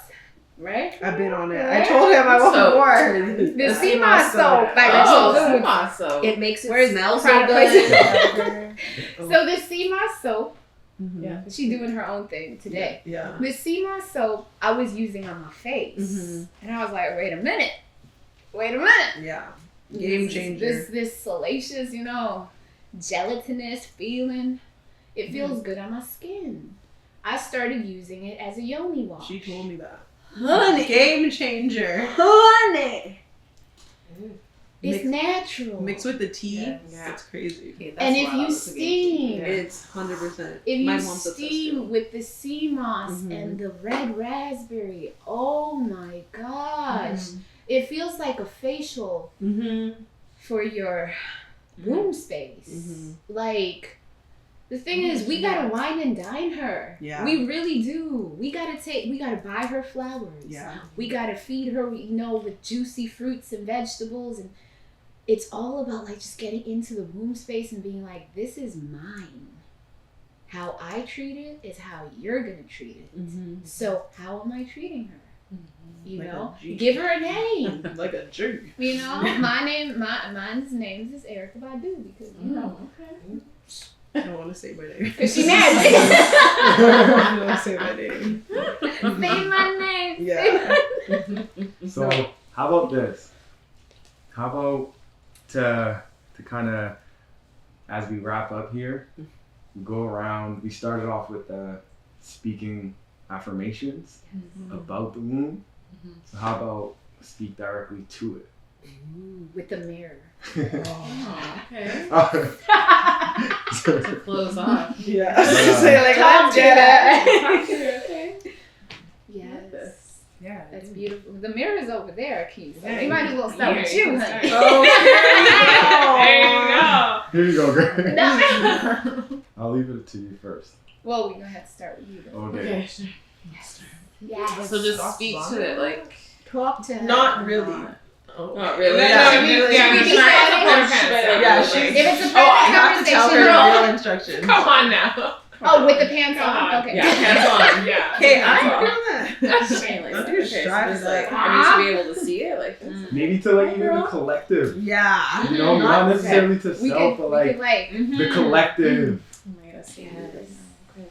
right?
I've been on it. I told him I wasn't
So-
bored.
The sea moss soap, like
Oh,
so good.
awesome.
It makes it
Where's
smell so
product
good.
placement? So the sea moss soap,
Mhm.
Yeah.
she's doing her own thing today.
Yeah.
The sea moss soap I was using on my face,
Mhm.
and I was like, wait a minute.
Yeah. Game changer.
This salacious, you know, gelatinous feeling. It feels good on my skin. I started using it as a yoni wash.
She told me that.
Honey.
Game changer.
Honey.
It's natural.
Mixed with the tea.
Yeah.
It's crazy.
Okay, that's
and if
wild.
you
That's a game
steam,
Yeah.
It's 100%.
if
My
you
mom's obsessed
steam
too.
with the sea moss
Mhm.
and the red raspberry, oh my gosh. It feels like a facial
Mm-hmm.
for your womb space.
Mhm.
Like, the thing is, we gotta wine and dine her.
Yeah.
We really do. We gotta buy her flowers.
Yeah.
We gotta feed her, you know, with juicy fruits and vegetables. And it's all about like just getting into the womb space and being like, this is mine. How I treat it is how you're gonna treat it.
Mm-hmm.
So how am I treating her? You
Like
know,
a G.
give her a name.
Like a G.
You know, mine's name is Erica Badu because you know,
I don't want to say my name.
cause she mad.
I don't want to say my name.
Say my name.
Yeah.
So how about this? How about to kind of, as we wrap up here, go around. We started off with speaking affirmations about the womb. So how about speak directly to it.
With the mirror.
Oh, okay.
So-
To close off.
Yeah.
Say like, let's get it.
Okay.
Yes.
Yeah.
That's beautiful. The mirror is over there, Akeem. So
Yeah,
we might as well start
yeah,
with
you
you,
can
honey.
start.
Oh,
There you go.
Here you go, girl.
No.
I'll leave it to you first.
Well, we're gonna have to start with you. Though.
Okay.
Yes.
So just speak to it like.
Talk to her.
Not really. Oh.
Not really.
No,
Yeah,
no,
really.
yeah,
We
just
be
like
starting
put her
with-
pants down.
Yeah,
Like,
she's-
If it's a
Oh, I
private
have to tell her
conversation,
the real instructions.
Come on now.
Oh, with the pants
Come
on.
on.
Okay.
Yeah, hands on.
Yeah.
Okay,
Hands
I
on.
know that.
Okay, like,
I'm
okay,
just
so
driving
just like,
that.
I need to be able to see it. Like,
Maybe to like even the collective.
Yeah.
You know, not necessarily to
We
self,
could,
but
we could
like
like.
the collective.
oh my god, see
Yes.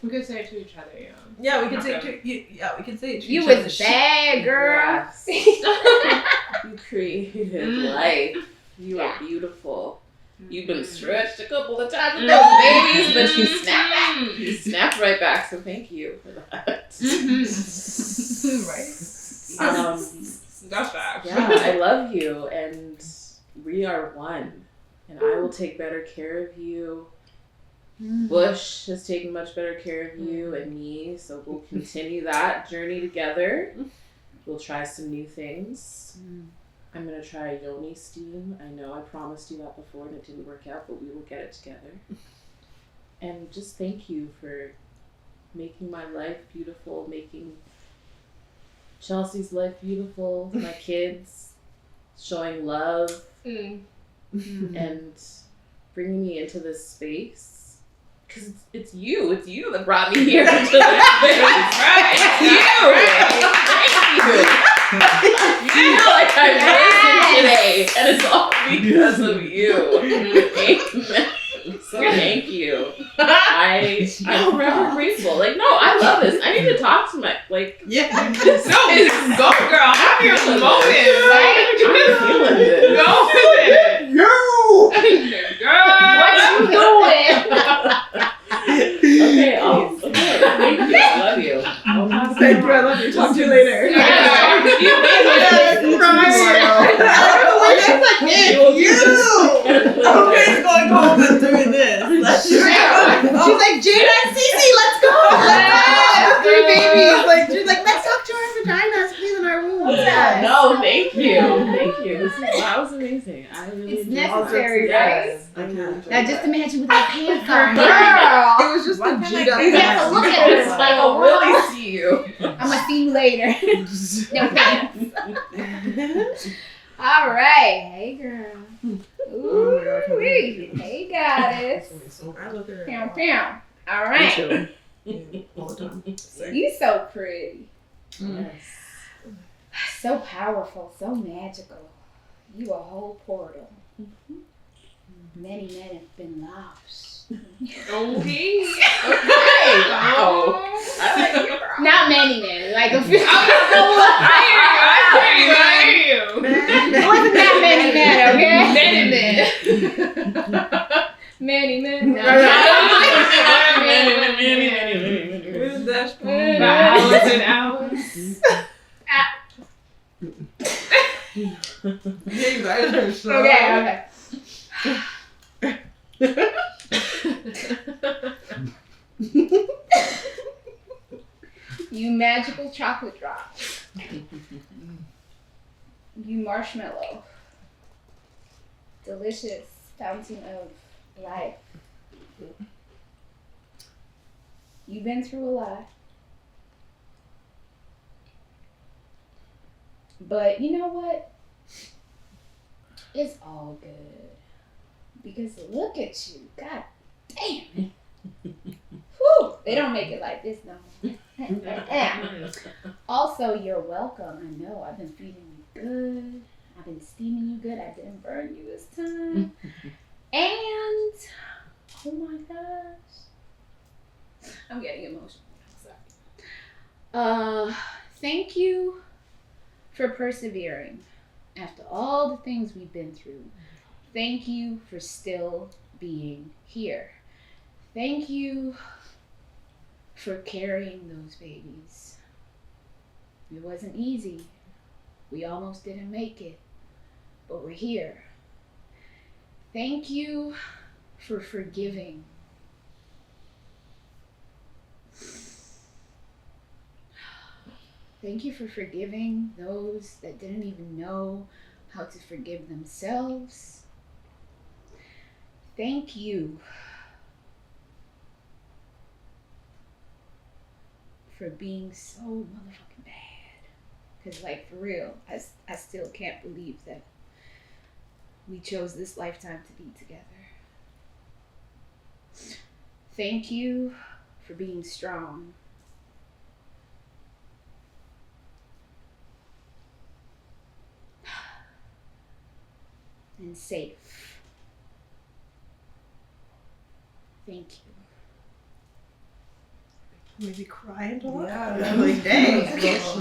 We could say it to each other, yeah.
Yeah, we can say
Okay.
it to yeah, we can say it to
You
each other.
was bad, girl.
You created life. You are beautiful. You've been stretched a couple of times with those babies, but you snap back. You snapped right back, so thank you for that.
Right? That's facts.
Yeah, I love you, and we are one. And I will take better care of you. Bush has taken much better care of you and me, so we'll continue that journey together. We'll try some new things. I'm gonna try yoni steam. I know I promised you that before and it didn't work out, but we will get it together. And just thank you for making my life beautiful, making Chelsea's life beautiful, my kids, showing love, and bringing me into this space. Because it's you that brought me here into this space.
Right.
Thank you. You feel like I'm risen today, and it's all because of you. Amen. So thank you. I'm forever grateful. Like, no, I love this. I need to talk to my, like,
Yeah.
this
No,
is,
go girl. Have your moment, right?
I'm feeling this.
Go with it.
Yo!
Girl.
What you doing?
Okay, thank you. I love you. I'll pass it
Thank you, I
on.
love you. Talk to you later.
Yeah.
Okay, going home and doing this. She's like, Jada and Cece, let's go. Let's go. Three babies. Like, she's like, let's talk to our vaginas, clean our wombs.
Yes.
No, thank you. Thank you. That was amazing. I really
It's
enjoyed it.
necessary,
Yes.
I can't.
Now just imagine with our pants on, girl.
It was just
Why
the
can't I
Jada.
You have to look at
It's
her
like, I'll really see you.
I'm gonna see you later. No pants. All right, hey girl. Ooh, hey goddess.
I look at her.
Pow pow. All right,
All the time.
you so pretty,
Yes.
so powerful, so magical. You a whole portal. Many men have been lost.
Okay.
Wow. I like you.
Not many men, like a few.
I hear you.
It wasn't that many men, okay?
Many men.
Many men. No.
For hours and hours.
You guys are so.
Okay. You magical chocolate drop. You marshmallow. Delicious fountain of life. You've been through a lot. But you know what? It's all good. Because look at you. God damn. Whew. They don't make it like this no more. Also, you're welcome. I know I've been feeding you good. I've been steaming you good. I didn't burn you this time. And oh my gosh. I'm getting emotional. I'm sorry. Thank you for persevering after all the things we've been through. Thank you for still being here. Thank you for carrying those babies. It wasn't easy. We almost didn't make it, but we're here. Thank you for forgiving. Thank you for forgiving those that didn't even know how to forgive themselves. Thank you for being so motherfucking bad. Because, like, for real, I still can't believe that we chose this lifetime to be together. Thank you for being strong. And safe. Thank you.
Maybe cry and talk?
Yeah.
Like, dang.
It's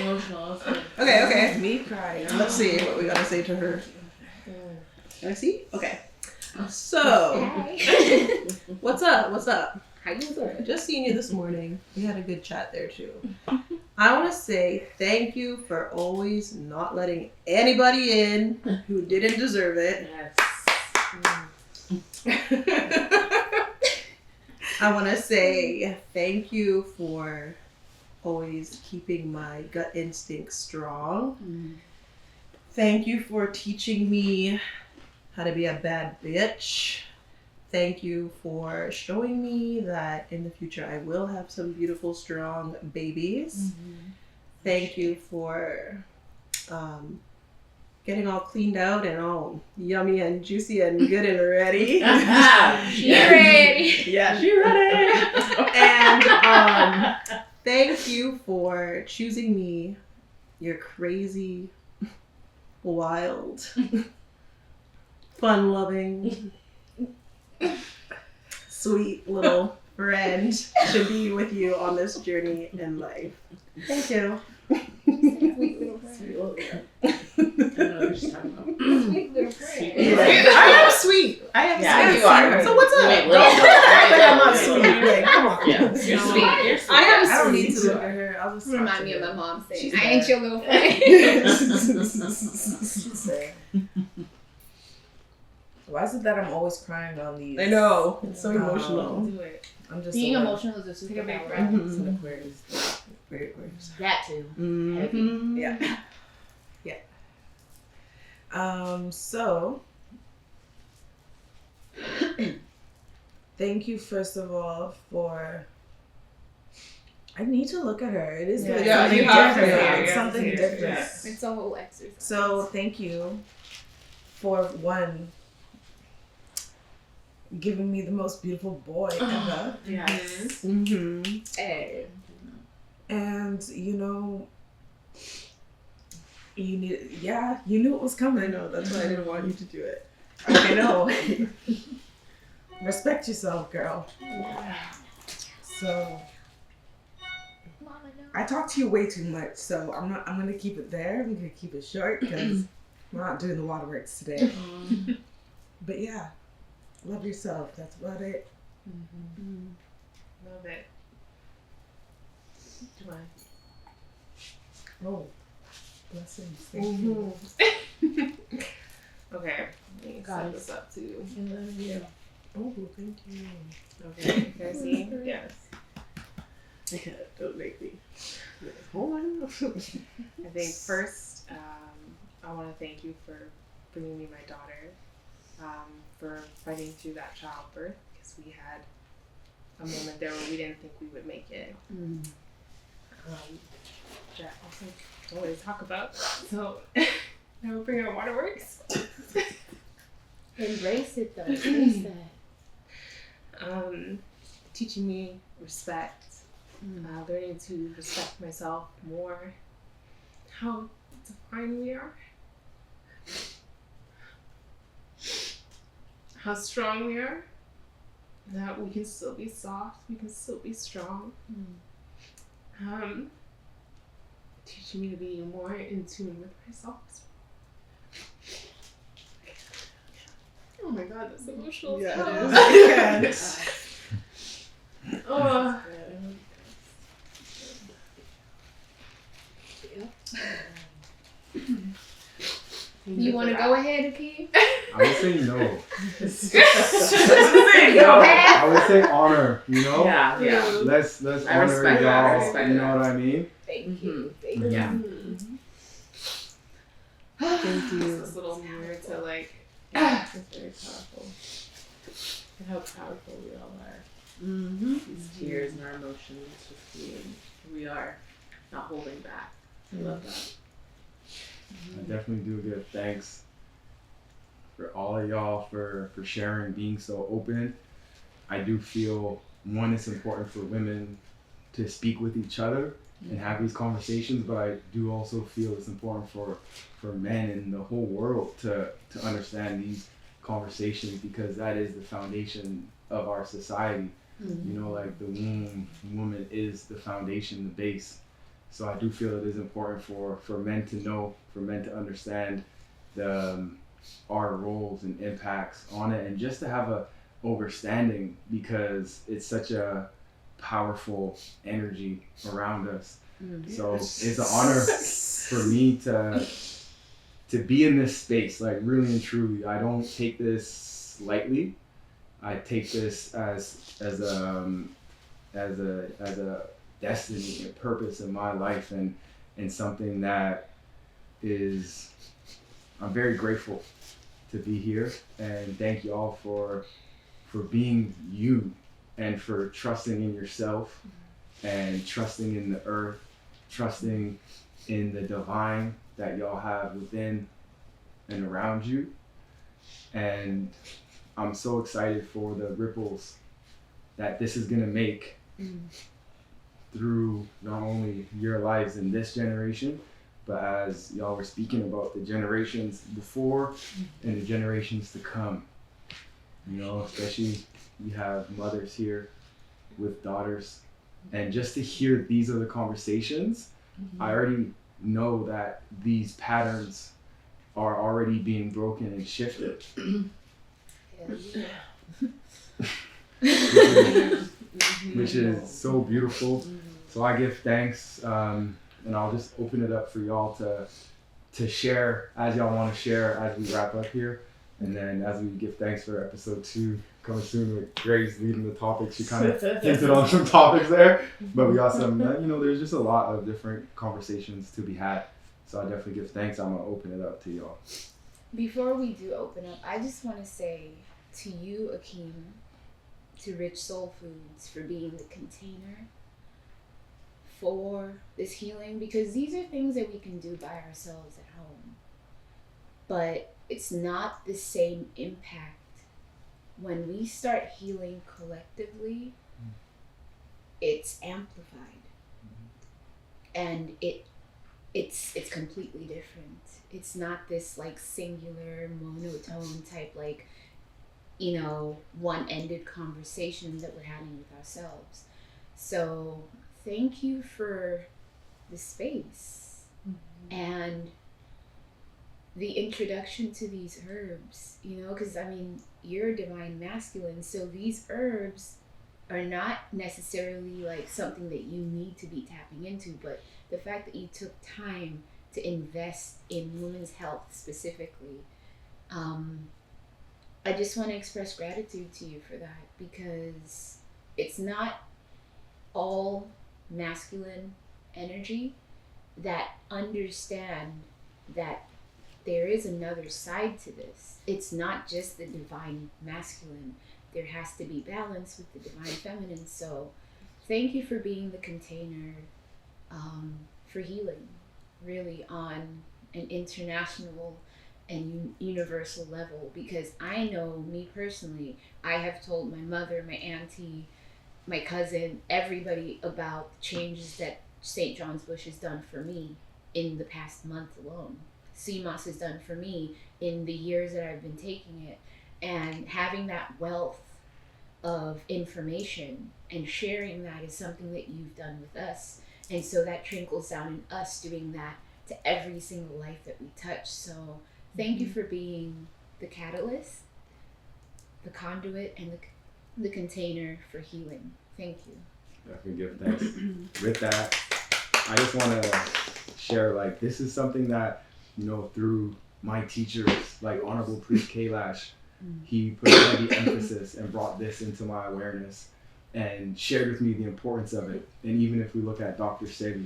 emotional.
Okay.
Me crying.
Let's see what we gotta say to her. Can I see? Okay. So,
Hi.
what's up?
How you doing?
Just seen you this morning. We had a good chat there too. I want to say thank you for always not letting anybody in who didn't deserve it. I want to say thank you for always keeping my gut instinct strong. Thank you for teaching me how to be a bad bitch. Thank you for showing me that in the future I will have some beautiful, strong babies. Thank you for getting all cleaned out and all yummy and juicy and good and ready.
She ready.
Yeah, she ready. And thank you for choosing me, your crazy, wild, fun-loving, sweet little friend to be with you on this journey in life. Thank you.
Sweet little friend.
I don't know what you're talking about.
Sweet little friend.
I am sweet. I am
Yeah,
sweet.
you are.
So what's up?
Wait,
Don't
wait,
act like I'm not
wait,
sweet.
wait.
Like, come on.
Yeah, you're sweet. You're sweet.
I am
I don't need
sweet.
to look at her. I'll just
Remind me of my mom saying,
She's
I
there.
ain't your little friend.
She's there. Why is it that I'm always crying on these?
I know. It's so emotional.
Do it.
I'm just
Being
a-
emotional is a
Take a big
superpower.
breath.
It's an Aquarius. Very Aquarius.
That too.
Mhm.
Yeah. So thank you first of all for I need to look at her. It is like
Yeah,
something
you have to.
different.
Yeah,
It's
you have
something
to.
different.
Yes.
It's a whole exercise.
So thank you for one giving me the most beautiful boy ever.
Yes.
Mhm.
Hey.
And you know you knew it was coming.
I know. That's why I didn't want you to do it.
I know. Respect yourself, girl. So
Mama, no.
I talk to you way too much, so I'm gonna keep it there. I'm gonna keep it short because we're not doing the waterworks today. But yeah, love yourself. That's about it.
Love it. Do I?
Oh, blessings. Thank you.
Okay. Let me set this up too.
Oh, thank you.
Okay. You guys see? Yes.
Don't make me. Oh, I don't know.
I think first, I want to thank you for bringing me my daughter, for fighting through that childbirth because we had a moment there where we didn't think we would make it. That also don't really talk about. So now we're bringing our waterworks.
Embrace it though. Embrace that.
Teaching me respect, learning to respect myself more, how divine we are, how strong we are, that we can still be soft, we can still be strong. Teaching me to be more in tune with myself as well. Oh my god, that's emotional.
Yeah, it is.
Oh.
want to go ahead, Akeem?
I would say no.
No.
I would say honor, you know?
Yeah, yeah.
Let's
I
honor
respect
y'all.
that, I respect
You know
that.
what I mean?
Thank you. Thank
Yeah.
you.
Thank you.
This little mirror to like.
It's very powerful. And how powerful we all are.
Mm-hmm.
These tears and our emotions, just being who we are, not holding back. I love that.
I definitely do give thanks for all of y'all for sharing, being so open. I do feel, one, it's important for women to speak with each other and have these conversations, but I do also feel it's important for men in the whole world to understand these conversations, because that is the foundation of our society. You know, like the woman is the foundation, the base. So I do feel it is important for men to know, for men to understand our roles and impacts on it, and just to have a overstanding, because it's such a powerful energy around us. So it's an honor for me to be in this space, like really and truly. I don't take this lightly. I take this as a destiny, a purpose in my life, and something that is, I'm very grateful to be here, and thank you all for being you, and for trusting in yourself, and trusting in the earth, trusting in the divine that y'all have within and around you. And I'm so excited for the ripples that this is gonna make through not only your lives in this generation, but as y'all were speaking about, the generations before and the generations to come. You know, especially you have mothers here with daughters, and just to hear these are the conversations, I already know that these patterns are already being broken and shifted. Which is so beautiful. So I give thanks, and I'll just open it up for y'all to share as y'all want to share as we wrap up here, and then as we give thanks for episode 2 coming soon with Grace leading the topics. She kind of hinted on some topics there, but we got some. There's just a lot of different conversations to be had. So I definitely give thanks. I'm gonna open it up to y'all.
Before we do open up, I just want to say to you, Akeem, to Rich Soul Foods, for being the container for this healing, because these are things that we can do by ourselves at home, but it's not the same impact when we start healing collectively. It's amplified, and it's completely different. It's not this like singular monotone type, like, one-ended conversation that we're having with ourselves. So thank you for the space and the introduction to these herbs, because you're divine masculine, so these herbs are not necessarily like something that you need to be tapping into, but the fact that you took time to invest in women's health specifically, I just want to express gratitude to you for that, because it's not all masculine energy that understand that there is another side to this. It's not just the divine masculine. There has to be balance with the divine feminine. So thank you for being the container for healing, really on an international and universal level, because I know, me personally, I have told my mother, my auntie, my cousin, everybody about the changes that St. John's Bush has done for me in the past month alone. CMOS has done for me in the years that I've been taking it, and having that wealth of information and sharing that is something that you've done with us, and so that trickles down in us doing that to every single life that we touch. So thank you for being the catalyst, the conduit, and the container for healing. Thank you.
Definitely give thanks. With that, I just want to share, this is something that, through my teachers, like Honorable Priest Kailash, he put a heavy emphasis and brought this into my awareness and shared with me the importance of it. And even if we look at Dr. Sebi,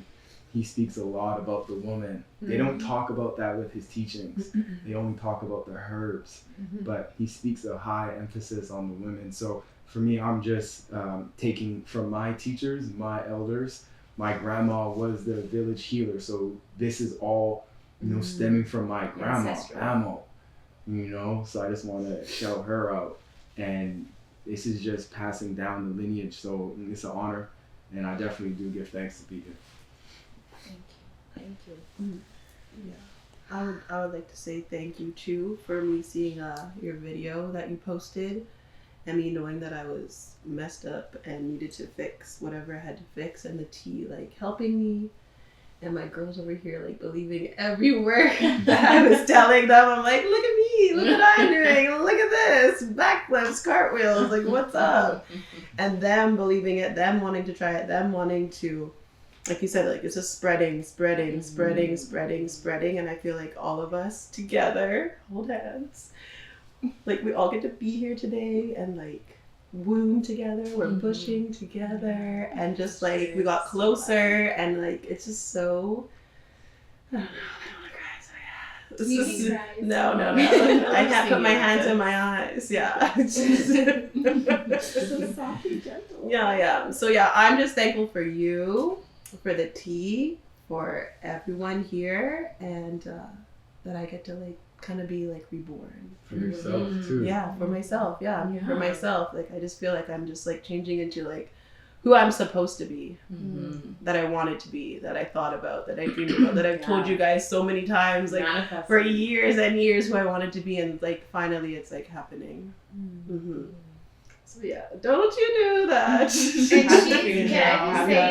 he speaks a lot about the woman. They don't talk about that with his teachings. They only talk about the herbs, but he speaks a high emphasis on the women. So for me, I'm just taking from my teachers, my elders. My grandma was the village healer, so this is all, stemming from my grandma, Amo, so I just want to shout her out, and this is just passing down the lineage, so it's an honor, and I definitely do give thanks to be here.
Thank you.
Yeah, I would like to say thank you too for me seeing your video that you posted, and me knowing that I was messed up and needed to fix whatever I had to fix, and the tea like helping me, and my girls over here like believing every word that I was telling them. I'm like, look at me, look what I'm doing, look at this, backflips, cartwheels, like what's up? And them believing it, them wanting to try it, them wanting to, like you said, like it's just spreading, and I feel like all of us together, hold hands, like we all get to be here today and like womb together, we're pushing together, and just like we got closer, and like it's just so, I don't want to cry, no, I can't put my hands in my eyes, it's just softly gentle. So I'm just thankful for you, for the tea, for everyone here, and that I get to like kind of be like reborn
for yourself too.
For myself. I'm here for myself. Like I just feel like I'm just like changing into like who I'm supposed to be, that I wanted to be, that I thought about, that I dreamed about, that I've told you guys so many times, like for years and years, who I wanted to be, and like finally it's like happening. So don't you do that.
And can I just say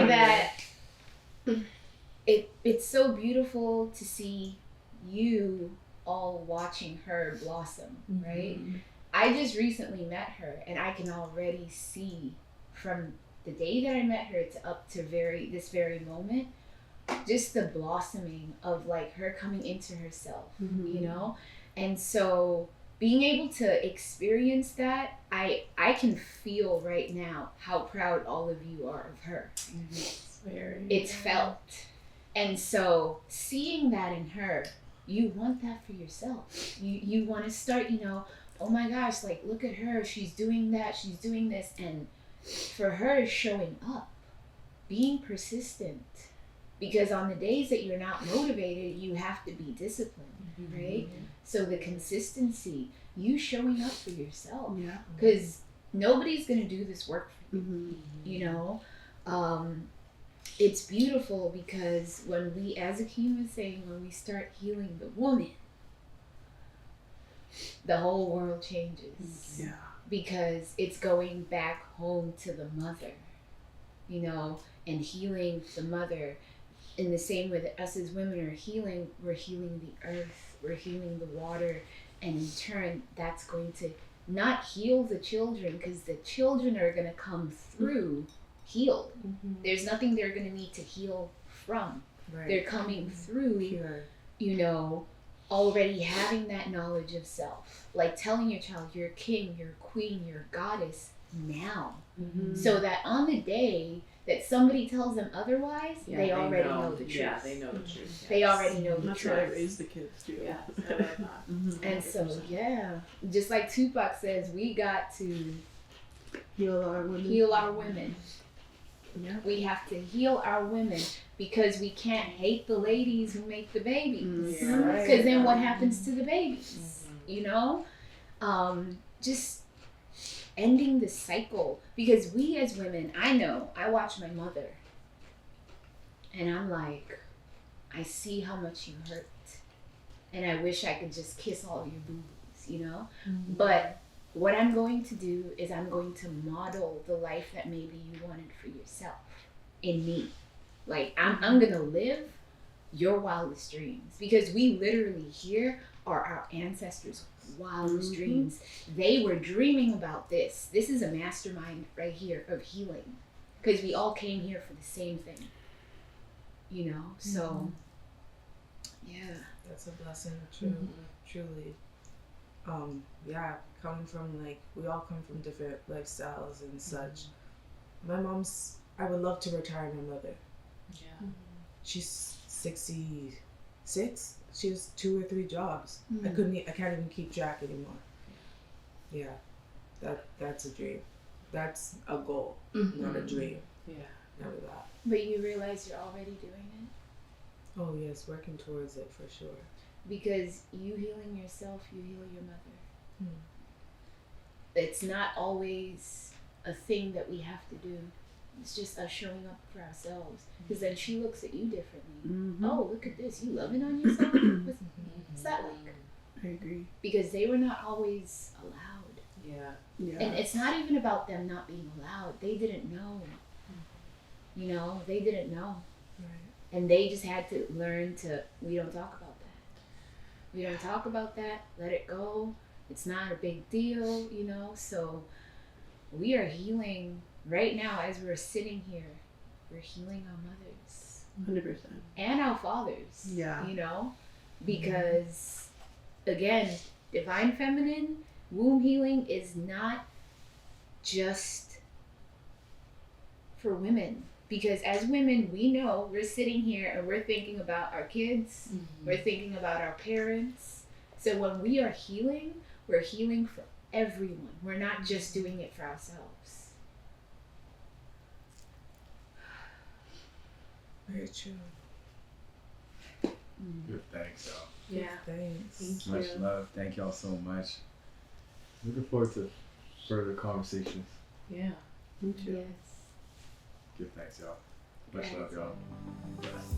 that it's so beautiful to see you all watching her blossom, right? I just recently met her, and I can already see from the day that I met her to up to this very moment, just the blossoming of like her coming into herself, and so being able to experience that, I can feel right now how proud all of you are of her. It's felt. And so seeing that in her, you want that for yourself. You want to start, oh my gosh, like look at her, she's doing that, she's doing this. And for her, showing up, being persistent, because on the days that you're not motivated, you have to be disciplined, right? So the consistency, you showing up for yourself, because nobody's going to do this work for you, It's beautiful because when we, as Akeem was saying, when we start healing the woman, the whole world changes. Because it's going back home to the mother, and healing the mother. In the same way that us as women are healing, we're healing the earth, we're healing the water, and in turn, that's going to not heal the children, because the children are going to come through healed. There's nothing they're going to need to heal from. They're coming through, already having that knowledge of self. Like telling your child, you're king, you're queen, you're goddess now. So that on the day that somebody tells them otherwise, they already know the truth.
Yeah, they know the truth.
They already know the
That's
truth.
how I raise the kids too.
Yeah, I love that.
And so, just like Tupac says, we got to
Heal our women.
We have to heal our women, because we can't hate the ladies who make the babies. Because then what happens to the babies? Just ending the cycle. Because we as women, I watch my mother, and I'm like, I see how much you hurt, and I wish I could just kiss all of your boo-boos, But what I'm going to do is I'm going to model the life that maybe you wanted for yourself in me. Like, I'm going to live your wildest dreams, because we literally here are our ancestors' wildest dreams. They were dreaming about this. This is a mastermind right here of healing, because we all came here for the same thing, so,
That's a blessing, true.
truly. Yeah, coming from like we all come from different lifestyles and such. My mom's. I would love to retire my mother.
Yeah.
She's 66. She has 2 or 3 jobs.
Mm.
I can't even keep track anymore. Yeah, that's a dream. That's a goal, not a dream.
Yeah.
Never that.
But you realize you're already doing it
Oh yes, working towards it for sure.
because you healing yourself, you heal your mother.
Hmm.
It's not always a thing that we have to do. It's just us showing up for ourselves. Because then she looks at you differently.
Mm-hmm.
Oh, look at this. You loving on yourself? What's that like?
I agree.
Because they were not always allowed.
Yeah.
Yeah.
And it's not even about them not being allowed. They didn't know. You know, they didn't know.
Right.
And they just had to learn to, we don't talk about that. We don't talk about that. Let it go. It's not a big deal, you know? So we are healing right now as we're sitting here. We're healing our mothers
100%.
and our fathers.
Yeah.
You know? Because, again, divine feminine, womb healing is not just for women. Because as women, we know we're sitting here and we're thinking about our kids, we're thinking about our parents. So when we are healing, we're healing for everyone. We're not just doing it for ourselves.
Very true.
Good, thanks, y'all.
Yeah.
Thanks.
Thank
Much
you.
love. Thank y'all so much. Looking forward to further conversations.
Yeah.
Me too.
Yes.
Good, thanks, y'all. Much love, y'all.
Yes.